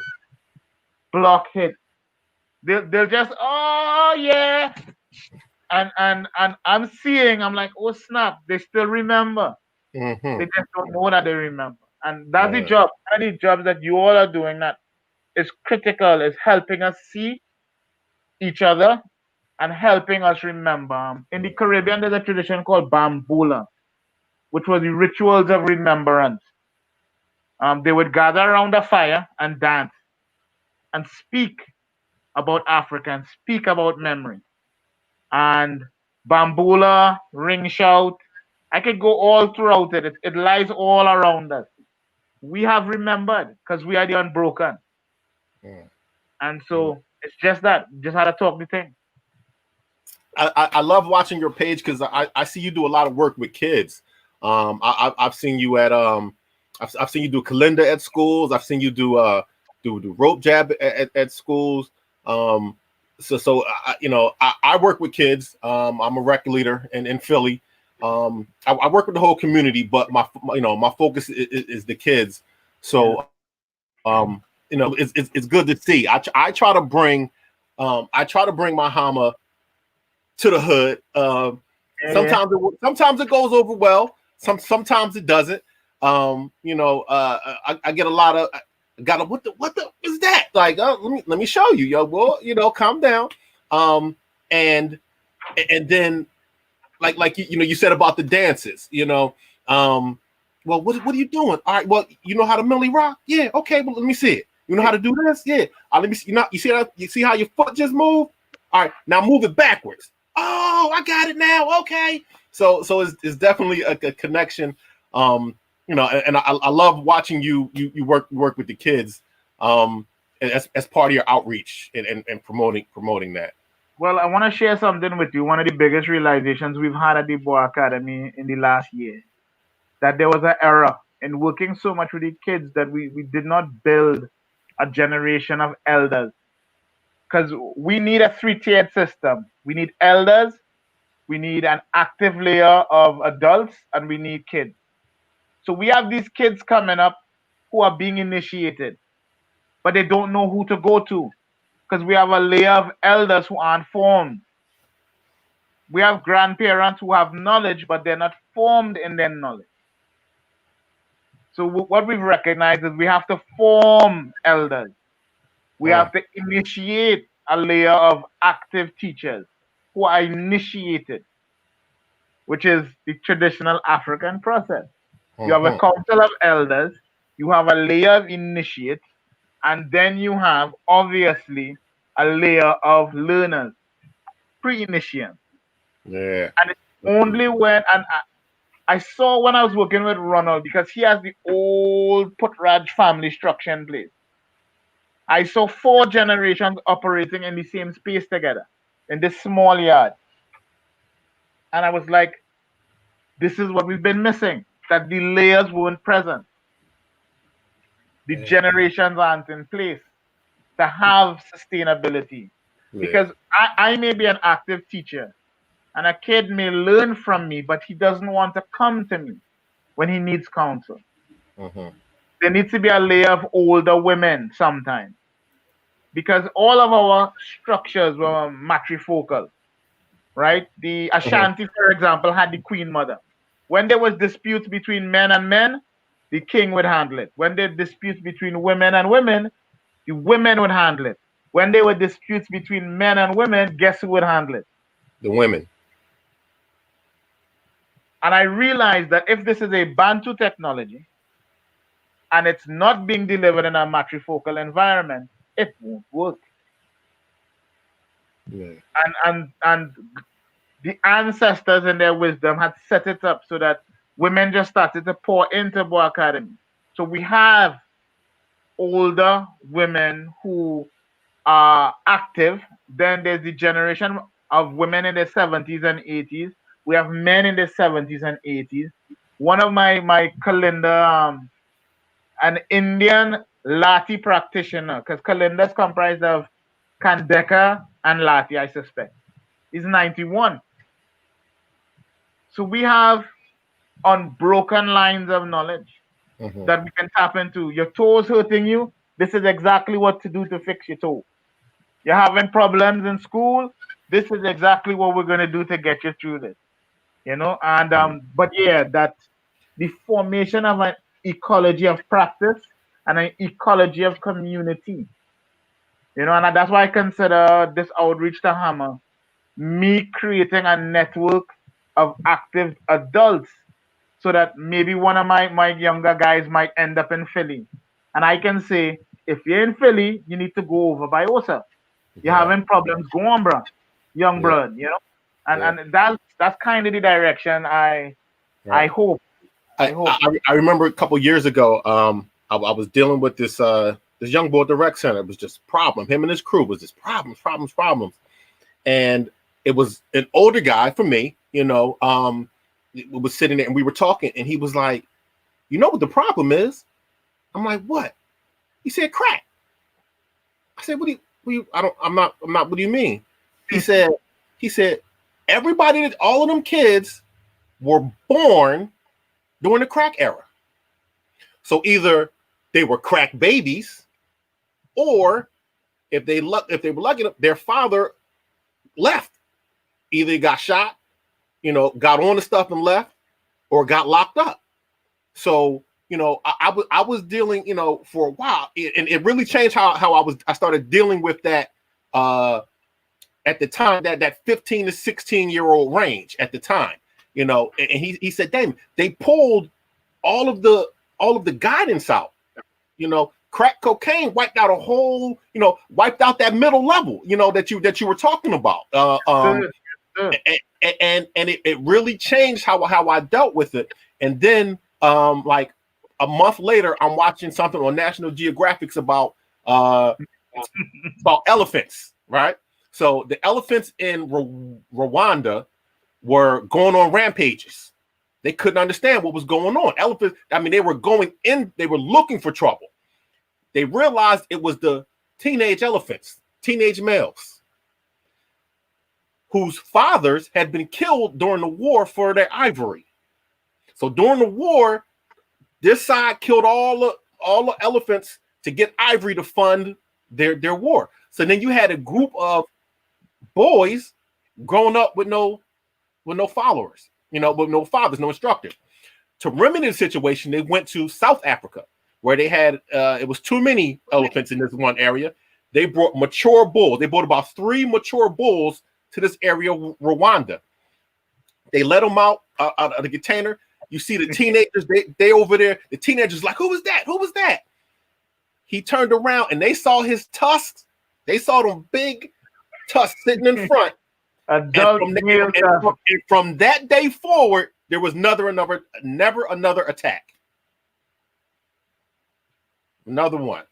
block hit. They'll just, oh yeah, and I'm like, oh snap, they still remember. They just don't know that they remember, and that's the Right. job. One of the jobs that you all are doing that is critical, is helping us see each other and helping us remember. In the Caribbean, there's a tradition called Bambula, which was the rituals of remembrance. They would gather around a fire and dance and speak about Africa and speak about memory. And Bambula, ring shout, I could go all throughout it. It lies all around us. We have remembered because we are the unbroken. And so it's just that. Just had to talk the thing. I love watching your page because I see you do a lot of work with kids. I've seen you at I've seen you do calendar at schools. I've seen you do rope jab at schools. I work with kids. I'm a rec leader in Philly. I work with the whole community, but my focus is the kids. So it's good to see. I try to bring my HAMA to the hood. Sometimes it goes over well. Sometimes it doesn't. I get a lot of what the is that? Like, let me show you, yo. Well, calm down. And then like you said about the dances. Well, what are you doing? All right. Well, you know how to Millie rock? Yeah. Okay. Well, let me see it. You know how to do this? Yeah. Let me see. You see how your foot just moved? All right. Now move it backwards. Oh, I got it now. Okay. So it's definitely a connection. And I love watching you work with the kids as part of your outreach and promoting that. Well, I want to share something with you. One of the biggest realizations we've had at the Boa Academy in the last year, that there was an error in working so much with the kids that we did not build a generation of elders. Because we need a three-tiered system. We need elders, we need an active layer of adults, and we need kids. So we have these kids coming up who are being initiated, but they don't know who to go to because we have a layer of elders who aren't formed. We have grandparents who have knowledge, but they're not formed in their knowledge. So what we've recognized is we have to form elders. We have to initiate a layer of active teachers who are initiated, which is the traditional African process. You have a council of elders, you have a layer of initiates, and then you have obviously a layer of learners. pre-initiation. Yeah. And it's only when, and I saw when I was working with Ronald, because he has the old Putraj family structure in place. I saw 4 generations operating in the same space together in this small yard. And I was like, this is what we've been missing, that the layers weren't present. The Yeah. generations aren't in place to have sustainability. Yeah. Because I may be an active teacher and a kid may learn from me, but he doesn't want to come to me when he needs counsel. Mhm. There needs to be a layer of older women sometimes, because all of our structures were matrifocal, right? The Mhm. Ashanti, for example, had the queen mother. When there was disputes between men and men, the king would handle it. When there were disputes between women and women, the women would handle it. When there were disputes between men and women, guess who would handle it? The women. And I realized that if this is a Bantu technology and it's not being delivered in a matrifocal environment, it won't work. Yeah. And the ancestors in their wisdom had set it up so that women just started to pour into Boa Academy. So we have older women who are active. Then there's the generation of women in their 70s and 80s. We have men in their 70s and 80s. One of my Kalinda, an Indian Lati practitioner, because Kalinda is comprised of Kandeka and Lati, I suspect. He's 91. So we have unbroken lines of knowledge Mhm. that we can tap into. Your toes hurting you, this is exactly what to do to fix your toe. You're having problems in school, this is exactly what we're going to do to get you through this. And but yeah, that the formation of an ecology of practice and an ecology of community. And that's why I consider this outreach to HAMA me creating a network of active adults, so that maybe one of my younger guys might end up in Philly. And I can say, if you're in Philly, you need to go over by Osa. You're Yeah. having problems, go on, bro. Young Yeah. blood. And Yeah. and that's kind of the direction I Right. hope. I I, hope. I I remember a couple years ago, I was dealing with this young boy at the rec center. It was just problem. Him and his crew was just problems. And it was an older guy for me, was sitting there and we were talking, and he was like, "You know what the problem is?" I'm like, "What?" He said, "Crack." I said, I'm not. What do you mean? He said, he said, everybody, all of them kids were born during the crack era. So either they were crack babies, or if they were lucky enough, their father left. Either he got shot, got on the stuff and left, or got locked up. So I was dealing, for a while, and it really changed how I started dealing with that at the time, that 15 to 16-year-old range at the time, and he said, "Damn, they pulled all of the guidance out, crack cocaine wiped out a whole, wiped out that middle level, that you were talking about, Good, good. and it really changed how I dealt with it. And then like a month later, I'm watching something on National Geographic about elephants, right? So the elephants in Rwanda were going on rampages. They couldn't understand what was going on. Elephants, I mean, they were looking for trouble. They realized it was the teenage elephants, teenage males, whose fathers had been killed during the war for their ivory. So during the war, this side killed all the elephants to get ivory to fund their war. So then you had a group of boys growing up with no followers, with no fathers, no instructors. To remedy the situation, they went to South Africa, where they had it was too many elephants in this one area. They brought mature bulls. They brought about 3 mature bulls to this area, Rwanda. They let them out of the container. You see the teenagers, they over there. The teenagers like, who was that? Who was that? He turned around and they saw his tusks. They saw them big tusks sitting in front. Adult male traffic. And from that day forward, there was never another attack. Another one.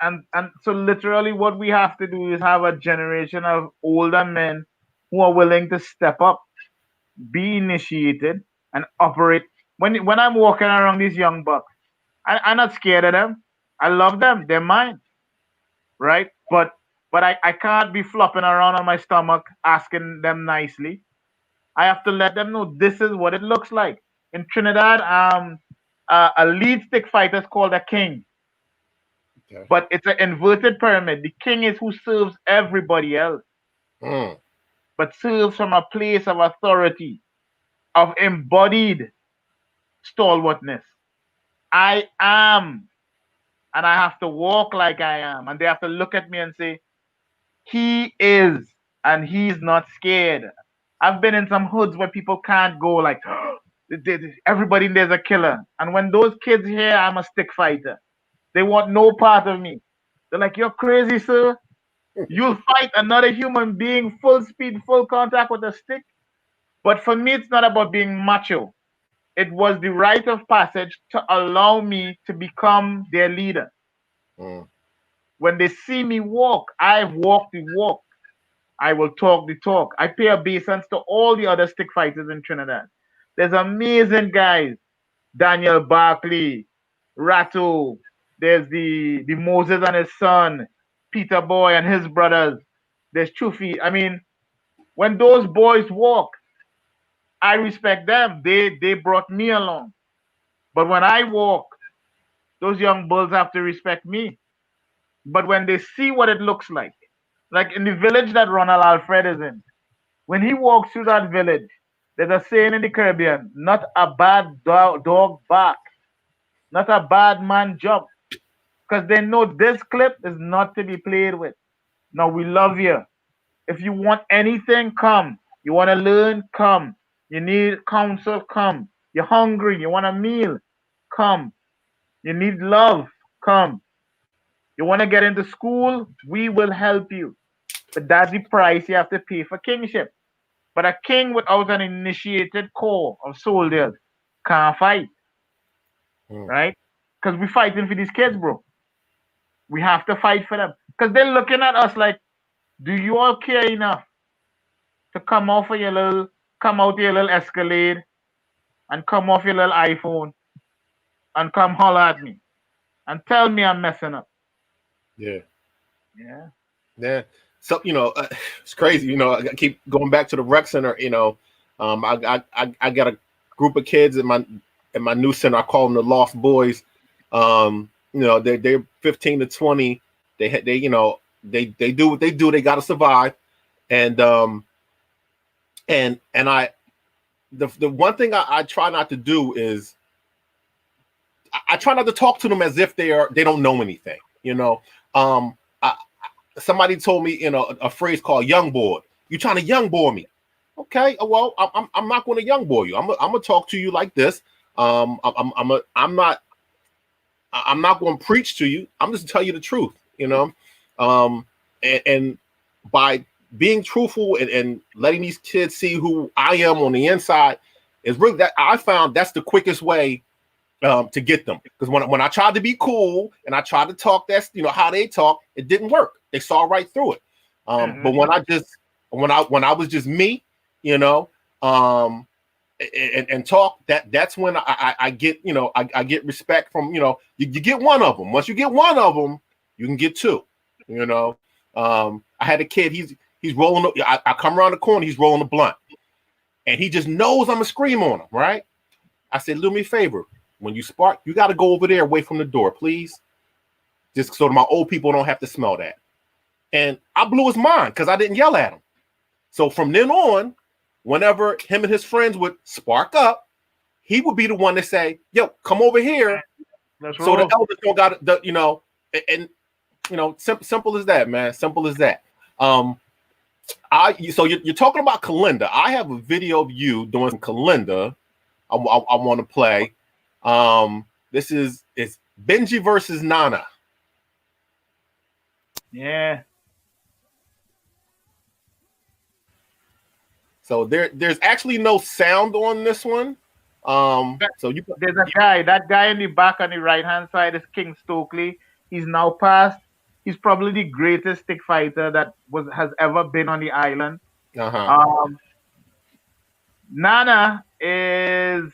And so literally what we have to do is have a generation of older men who are willing to step up, be initiated, and operate. When I'm walking around these young bucks, I'm not scared of them. I love them. They're mine, right? But I can't be flopping around on my stomach asking them nicely. I have to let them know this is what it looks like. In Trinidad, a lead stick fighter is called a king. Okay. But it's an inverted pyramid. The king is who serves everybody else, but serves from a place of authority, of embodied stalwartness. I am, and I have to walk like I am. And they have to look at me and say, he is, and he's not scared. I've been in some hoods where people can't go like, everybody in there's a killer. And when those kids hear I'm a stick fighter, they want no part of me. They're like, you're crazy, sir. You'll fight another human being full speed, full contact with a stick. But for me, it's not about being macho. It was the rite of passage to allow me to become their leader. When they see me walk, I've walked the walk. I will talk the talk. I pay obeisance to all the other stick fighters in Trinidad. There's amazing guys. Daniel Barkley, Rato. There's the Moses and his son, Peter Boy and his brothers. There's Chufi. I mean, when those boys walk, I respect them. They brought me along. But when I walk, those young bulls have to respect me. But when they see what it looks like in the village that Ronald Alfred is in, when he walks through that village, there's a saying in the Caribbean, not a bad dog bark, not a bad man jump. Because they know this clip is not to be played with. Now, we love you. If you want anything, come. You want to learn, come. You need counsel, come. You're hungry, you want a meal, come. You need love, come. You want to get into school, we will help you. But that's the price you have to pay for kingship. But a king without an initiated corps of soldiers can't fight. Right? Because we're fighting for these kids, bro. We have to fight for them. Because they're looking at us like, do you all care enough to come out your little Escalade and come off your little iPhone and come holler at me and tell me I'm messing up? Yeah. Yeah. So it's crazy. I keep going back to the rec center. I got a group of kids in my new center. I call them the Lost Boys. They're 15 to 20. They do what they do. They got to survive. And I the one thing I try not to do is I try not to talk to them as if they don't know anything. Somebody told me a phrase called "young boy." You trying to young boy me? Okay, well I'm not going to young boy you. I'm gonna talk to you like this. I'm not going to preach to you. I'm just tell you the truth. And by being truthful and letting these kids see who I am on the inside is really that I found that's the quickest way to get them. Because when I tried to be cool and I tried to talk how they talk, it didn't work. They saw right through it. But when I was just me, and talk, that's when I get I get respect from you get one of them. Once you get one of them, you can get two. I had a kid. He's rolling. I come around the corner. He's rolling a blunt, and he just knows I'm gonna scream on him. Right? I said, "Do me a favor. When you spark, you got to go over there, away from the door, please, just so my old people don't have to smell that." And I blew his mind because I didn't yell at him. So from then on, whenever him and his friends would spark up, he would be the one to say, "Yo, come over here." So the elders don't got simple as that, man. Simple as that. So you're talking about Kalinda. I have a video of you doing some Kalinda. I want to play. This is Benji versus Nana. Yeah. So there's actually no sound on this one. So you There's a guy. That guy in the back on the right hand side is King Stokely. He's now passed. He's probably the greatest stick fighter that has ever been on the island. uh-huh. Um, Nana is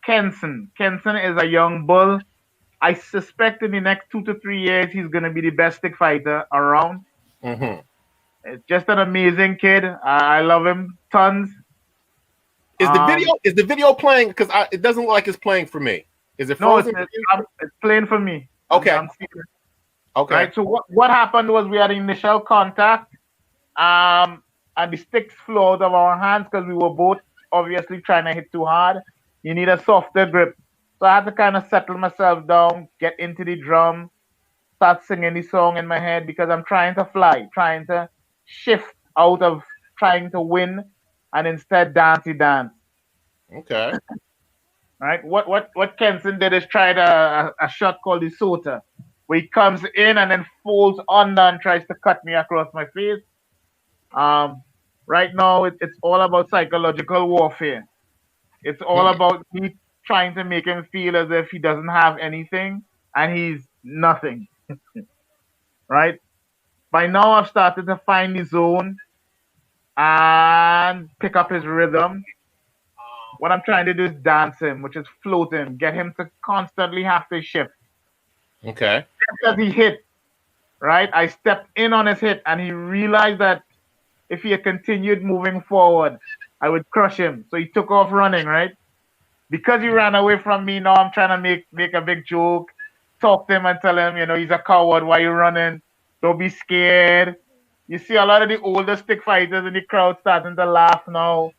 Kenson. Kenson is a young bull. I suspect in the next 2 to 3 years he's gonna be the best stick fighter around. Mm-hmm. It's just an amazing kid. I love him tons. Is the video playing? Because it doesn't look like it's playing for me. Is it No, frozen? it's playing for me. Okay. I'm seeing it. Okay. Right. So what happened was we had initial contact, and the sticks flew out of our hands because we were both obviously trying to hit too hard. You need a softer grip. So I had to kind of settle myself down, get into the drum, start singing the song in my head because I'm trying to fly, trying to shift out of trying to win and instead dance. Okay. Right? What Kenson did is tried a shot called the Sota, where he comes in and then folds under and tries to cut me across my face. Right now it's all about psychological warfare. It's all about me trying to make him feel as if he doesn't have anything and he's nothing. Right? By now I've started to find the zone and pick up his rhythm. What I'm trying to do is dance him, which is float him, get him to constantly have to shift. Okay. Just as he hit, right? I stepped in on his hit and he realized that if he had continued moving forward, I would crush him. So he took off running, right? Because he ran away from me, now I'm trying to make a big joke, talk to him and tell him, he's a coward, why you running? Don't be scared. You see a lot of the older stick fighters in the crowd starting to laugh now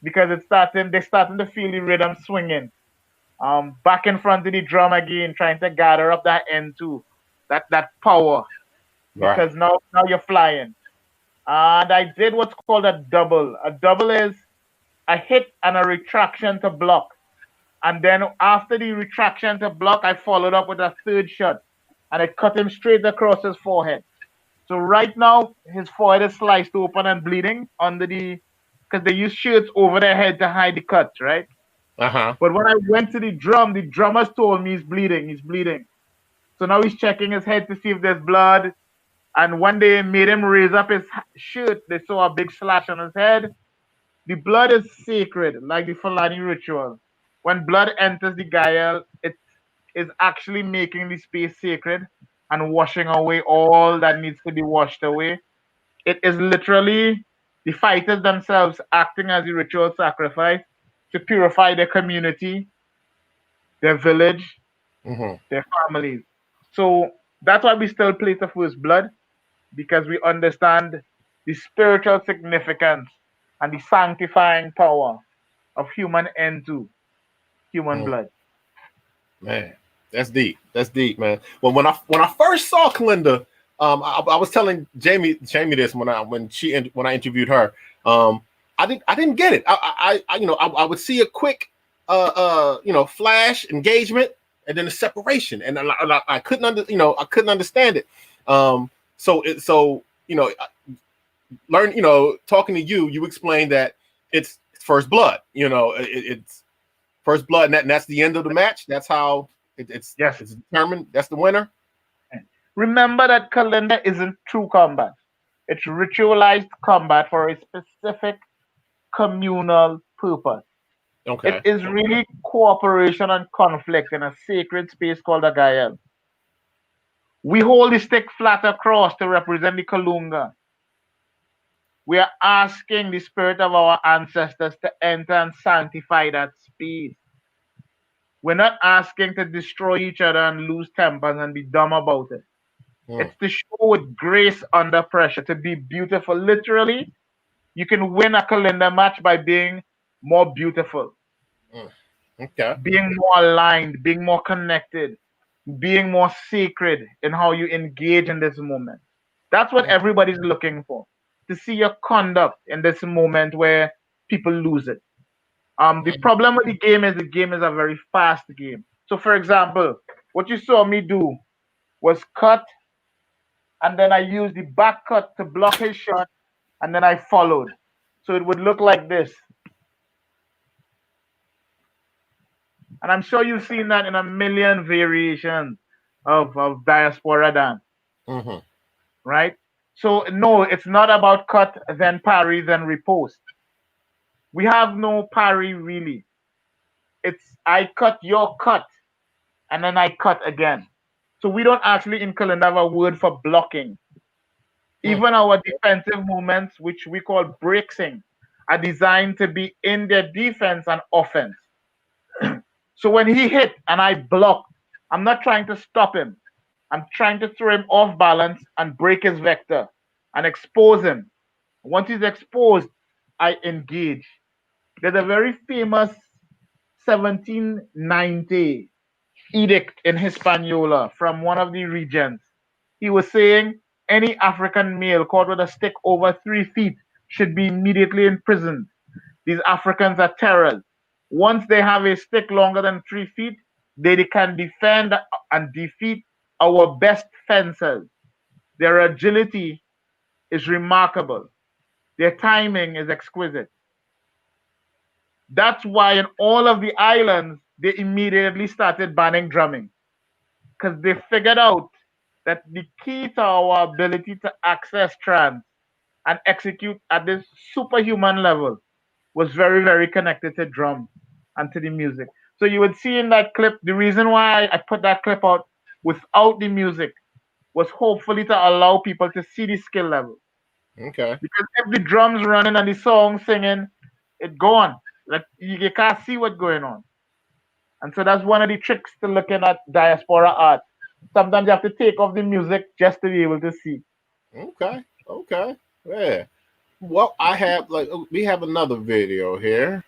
because they're starting to feel the rhythm swinging. Back in front of the drum again, trying to gather up that end too, that power. Because Right. now you're flying. And I did what's called a double. A double is a hit and a retraction to block. And then after the retraction to block, I followed up with a third shot. And I cut him straight across his forehead. So right now, his forehead is sliced open and bleeding because they use shirts over their head to hide the cuts, right? Uh-huh. But when I went to the drummers told me he's bleeding. So now he's checking his head to see if there's blood. And when they made him raise up his shirt, they saw a big slash on his head. The blood is sacred, like the Fulani ritual. When blood enters the Gael, it is actually making the space sacred and washing away all that needs to be washed away. It is literally the fighters themselves acting as a ritual sacrifice to purify their community, their village, Mm-hmm. their families. So that's why we still place the first blood because we understand the spiritual significance and the sanctifying power of human end to human Mm. blood. Man, that's deep. That's deep, man. Well, when I first saw Kalinda, I was telling Jamie this when I interviewed her. I didn't get it. I would see a quick flash engagement and then a separation, and I couldn't understand it. Talking to you explained that it's first blood. It's first blood, and that's the end of the match. That's how it's Yes. it's determined. That's the winner. Remember that calendar isn't true combat. It's ritualized combat for a specific communal purpose. It Okay. is really cooperation and conflict in a sacred space called a Gael. We hold the stick flat across to represent the Kalunga. We are asking the spirit of our ancestors to enter and sanctify that space. We're not asking to destroy each other and lose tempers and be dumb about it. It's to show with grace under pressure, to be beautiful. Literally, you can win a calendar match by being more beautiful, Okay. being more aligned, being more connected, being more sacred in how you engage in this moment. That's what everybody's looking for, to see your conduct in this moment where people lose it. The problem with the game is a very fast game. So, for example, what you saw me do was cut, and then I used the back cut to block his shot, and then I followed. So it would look like this. And I'm sure you've seen that in a million variations of diaspora dance, Mm-hmm. right? So no, it's not about cut, then parry, then repost. We have no parry really. It's I cut, your cut, and then I cut again. So we don't actually in Kalinda have a word for blocking. Even our defensive movements, which we call breaksing, are designed to be in their defense and offense. So when he hit and I blocked, I'm not trying to stop him. I'm trying to throw him off balance and break his vector and expose him. Once he's exposed, I engage. There's a very famous 1790 edict in Hispaniola from one of the regents. He was saying any African male caught with a stick over 3 feet should be immediately imprisoned. These Africans are terrors. Once they have a stick longer than 3 feet, they can defend and defeat our best fencers. Their agility is remarkable. Their timing is exquisite. That's why in all of the islands, they immediately started banning drumming because they figured out that the key to our ability to access trance and execute at this superhuman level was very, very connected to drum and to the music. So you would see in that clip, the reason why I put that clip out without the music was hopefully to allow people to see the skill level. Okay. Because if the drums running and the song singing, it gone. Like you can't see what's going on. And so that's one of the tricks to looking at diaspora art. Sometimes you have to take off the music just to be able to see. Okay. Okay. Yeah. Well, I have we have another video here.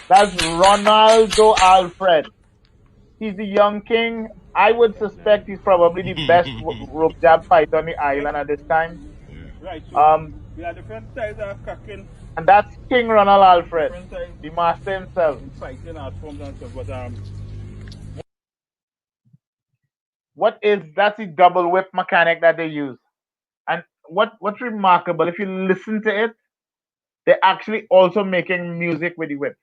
That's Ronaldo Alfred. He's the young king. I would suspect he's probably the best rope jab fighter on the island at this time. Right, so we have different types of cracking. And that's King Ronald Alfred, the master himself. Fighting art forms and stuff, but that's the double whip mechanic that they use. And what's remarkable, if you listen to it, they're actually also making music with the whip.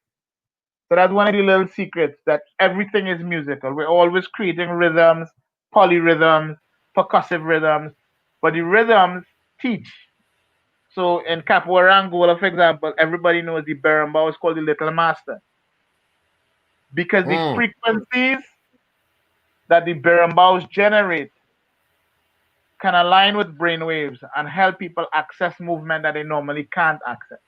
So that's one of the little secrets that everything is musical. We're always creating rhythms, polyrhythms, percussive rhythms, but the rhythms teach. So in Capoeira Angola, for example, everybody knows the berimbau is called the little master because the frequencies that the berimbaus generate can align with brain waves and help people access movement that they normally can't access.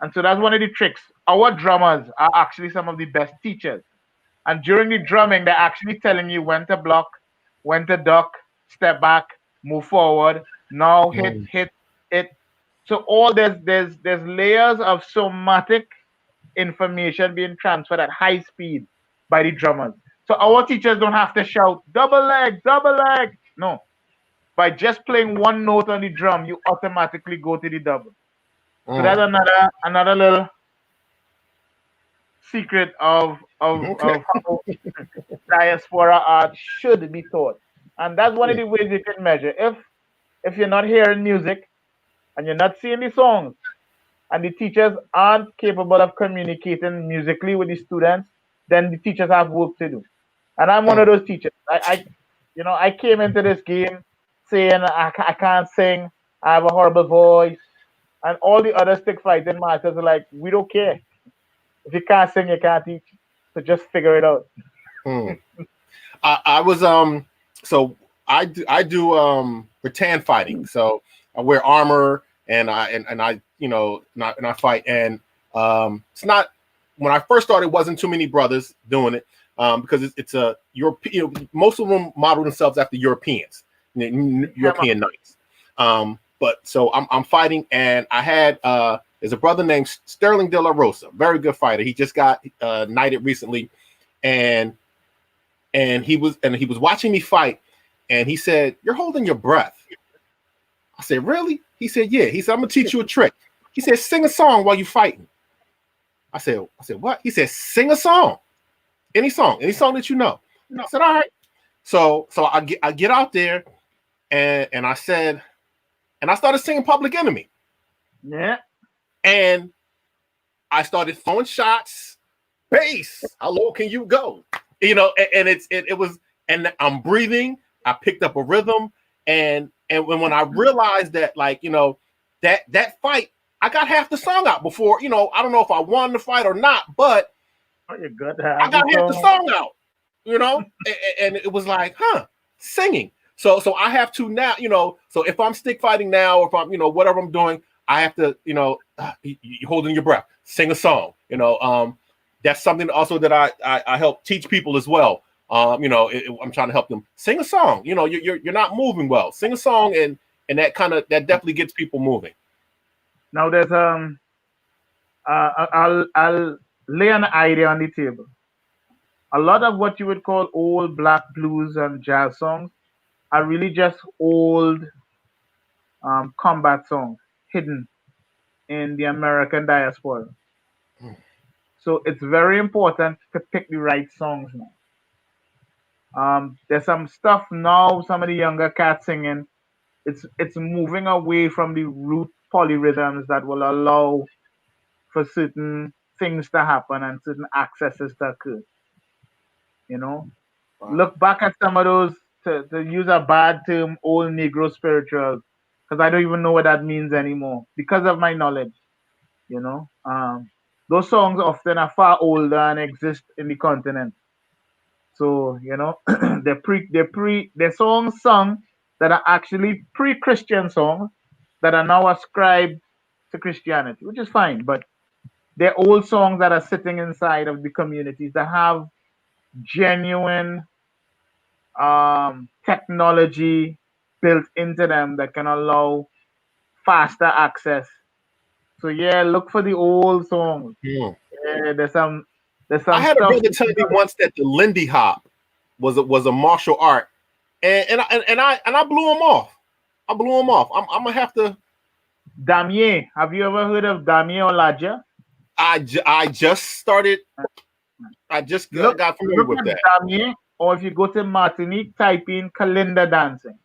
And so that's one of the tricks. Our drummers are actually some of the best teachers. And during the drumming, they're actually telling you when to block, when to duck, step back, move forward, now hit, hit, hit. So all there's layers of somatic information being transferred at high speed by the drummers. So our teachers don't have to shout double leg, double leg. No. By just playing one note on the drum, you automatically go to the double. So that's another little secret of how diaspora art should be taught. And that's one of the ways you can measure. If you're not hearing music and you're not seeing the songs and the teachers aren't capable of communicating musically with the students, then the teachers have work to do. And I'm one of those teachers. I came into this game saying I can't sing, I have a horrible voice, and all the other stick fighting masters are like, we don't care. If you can't sing, you can't teach. So just figure it out. I was so I do rattan fighting. So I wear armor and I fight, and it's not, when I first started, it wasn't too many brothers doing it because it's a European, most of them model themselves after Europeans, European knights. But so I'm fighting, and I had there's a brother named Sterling De La Rosa, very good fighter. He just got knighted recently, and he was watching me fight, and he said, "You're holding your breath." I said, "Really?" He said, "Yeah." He said, "I'm gonna teach you a trick." He said, "Sing a song while you're fighting." I said, "What?" He said, "Sing a song, any song that you know." I said, "All right." So I get out there, and I said, and I started singing Public Enemy. Yeah. And I started throwing shots, bass, how low can you go? And it was, and I'm breathing. I picked up a rhythm, and when I realized that, like, that fight, I got half the song out before, I don't know if I won the fight or not, but You're good. I got half the song out, and it was like, singing. So I have to now, so if I'm stick fighting now, or if I'm, whatever I'm doing, I have to, you holding your breath, sing a song, that's something also that I help teach people as well. I'm trying to help them sing a song. You're not moving well. Sing a song, and that definitely gets people moving. Now there's I'll lay an idea on the table. A lot of what you would call old black blues and jazz songs are really just old combat songs hidden in the American diaspora. So it's very important to pick the right songs now. There's some stuff now, some of the younger cats singing. It's moving away from the root polyrhythms that will allow for certain things to happen and certain accesses to occur. Wow. Look back at some of those, to use a bad term, old Negro spirituals, because I don't even know what that means anymore because of my knowledge. Those songs often are far older and exist in the continent. So they're songs sung that are actually pre-Christian songs that are now ascribed to Christianity, which is fine. But they're old songs that are sitting inside of the communities that have genuine technology built into them that can allow faster access. So yeah, look for the old songs. Yeah, there's some. I had a brother tell me once that the Lindy Hop was a martial art, and I blew him off. I'm gonna have to. Damier, have you ever heard of Damier or Ladja? I just started. I just got familiar with that. Damier, or if you go to Martinique, type in Kalinda dancing,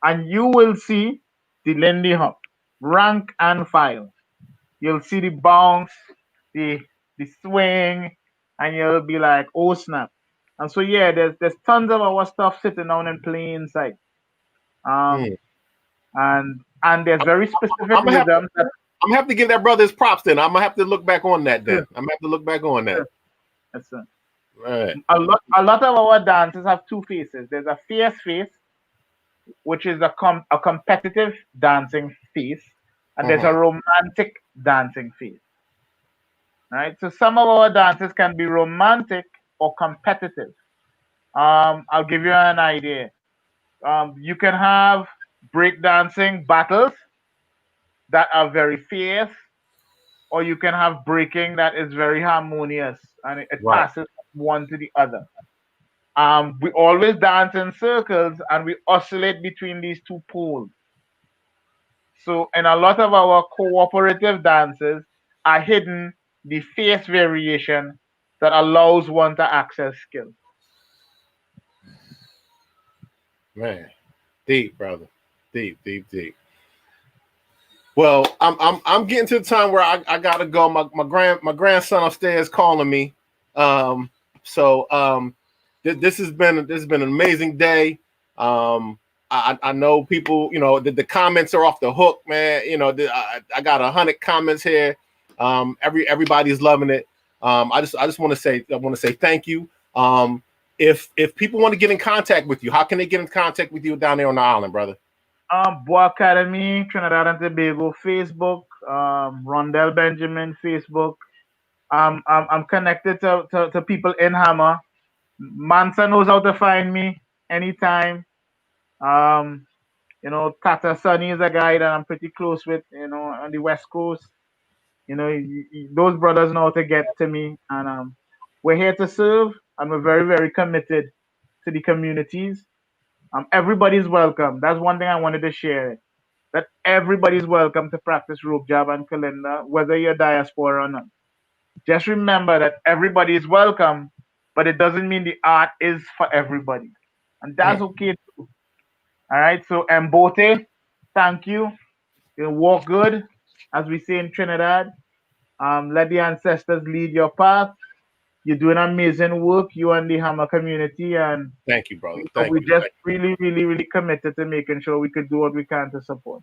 and you will see the Lindy Hop, rank and file. You'll see the bounce, the swing, and you'll be like, oh snap. And so yeah, there's tons of our stuff sitting down in plain sight. And there's very specific rhythms. I'm gonna have to give that brother his props then. I'm gonna have to look back on that then. I'm gonna have to look back on that. Yes, sir. Right. A lot of our dances have two faces. There's a fierce face, which is a competitive dancing face, and there's a romantic dancing face. Right? So some of our dances can be romantic or competitive. I'll give you an idea. You can have breakdancing battles that are very fierce, or you can have breaking that is very harmonious and it passes one to the other. We always dance in circles and we oscillate between these two poles. So in a lot of our cooperative dances are hidden the fierce variation that allows one to access skill. Man, deep, brother, deep. Well, I'm getting to the time where I gotta go. My grandson upstairs calling me. This has been an amazing day. I know people, the comments are off the hook, man. I got 100 comments here. Everybody's loving it. I just want to say thank you. If people want to get in contact with you, how can they get in contact with you down there on the island, brother? Bois Academy, Trinidad and Tobago, Facebook, Rondel Benjamin, Facebook. I'm connected to people in HAMA. Mansa knows how to find me anytime. Tata Sunny is a guy that I'm pretty close with, on the West Coast. Those brothers know how to get to me, and we're here to serve, and we're very, very committed to the communities. Everybody's welcome. That's one thing I wanted to share. That everybody's welcome to practice rope jab and kalinda, whether you're diaspora or not. Just remember that everybody is welcome, but it doesn't mean the art is for everybody. And that's okay too. All right. So Mbote, thank you. You walk good, as we say in Trinidad. Let the ancestors lead your path. You're doing amazing work, you and the HAMA community, and Thank you, brother. Thank we you. just really, really, really committed to making sure we could do what we can to support.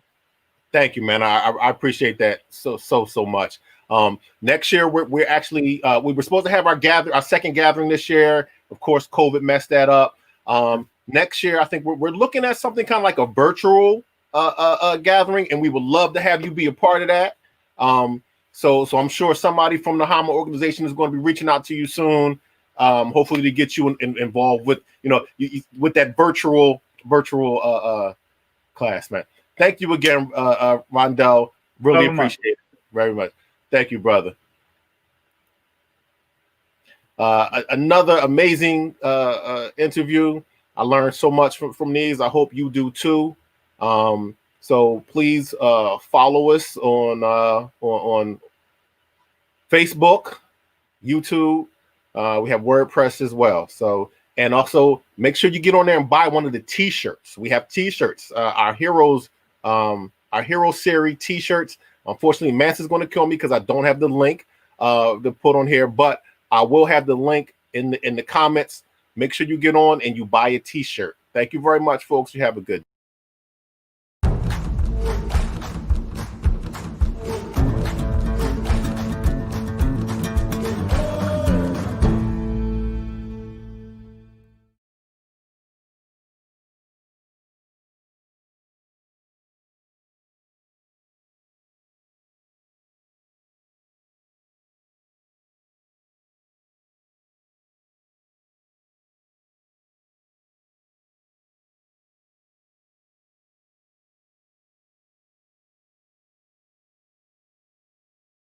Thank you, man. I appreciate that so much. Next year we're actually we were supposed to have our second gathering this year. Of course, COVID messed that up. Next year, I think we're looking at something kind of like a virtual gathering, and we would love to have you be a part of that. So I'm sure somebody from the HAMA organization is going to be reaching out to you soon. Hopefully to get you involved with with that virtual class, man. Thank you again, Rondel. Really appreciate it very much. Thank you, brother. Another amazing interview. I learned so much from these. I hope you do too. So please follow us on Facebook, YouTube. We have WordPress as well. So, and also make sure you get on there and buy one of the T-shirts. We have T-shirts. Our Hero Series T-shirts. Unfortunately, Mance is going to kill me because I don't have the link to put on here, but I will have the link in the comments. Make sure you get on and you buy a T-shirt. Thank you very much, folks. You have a good day.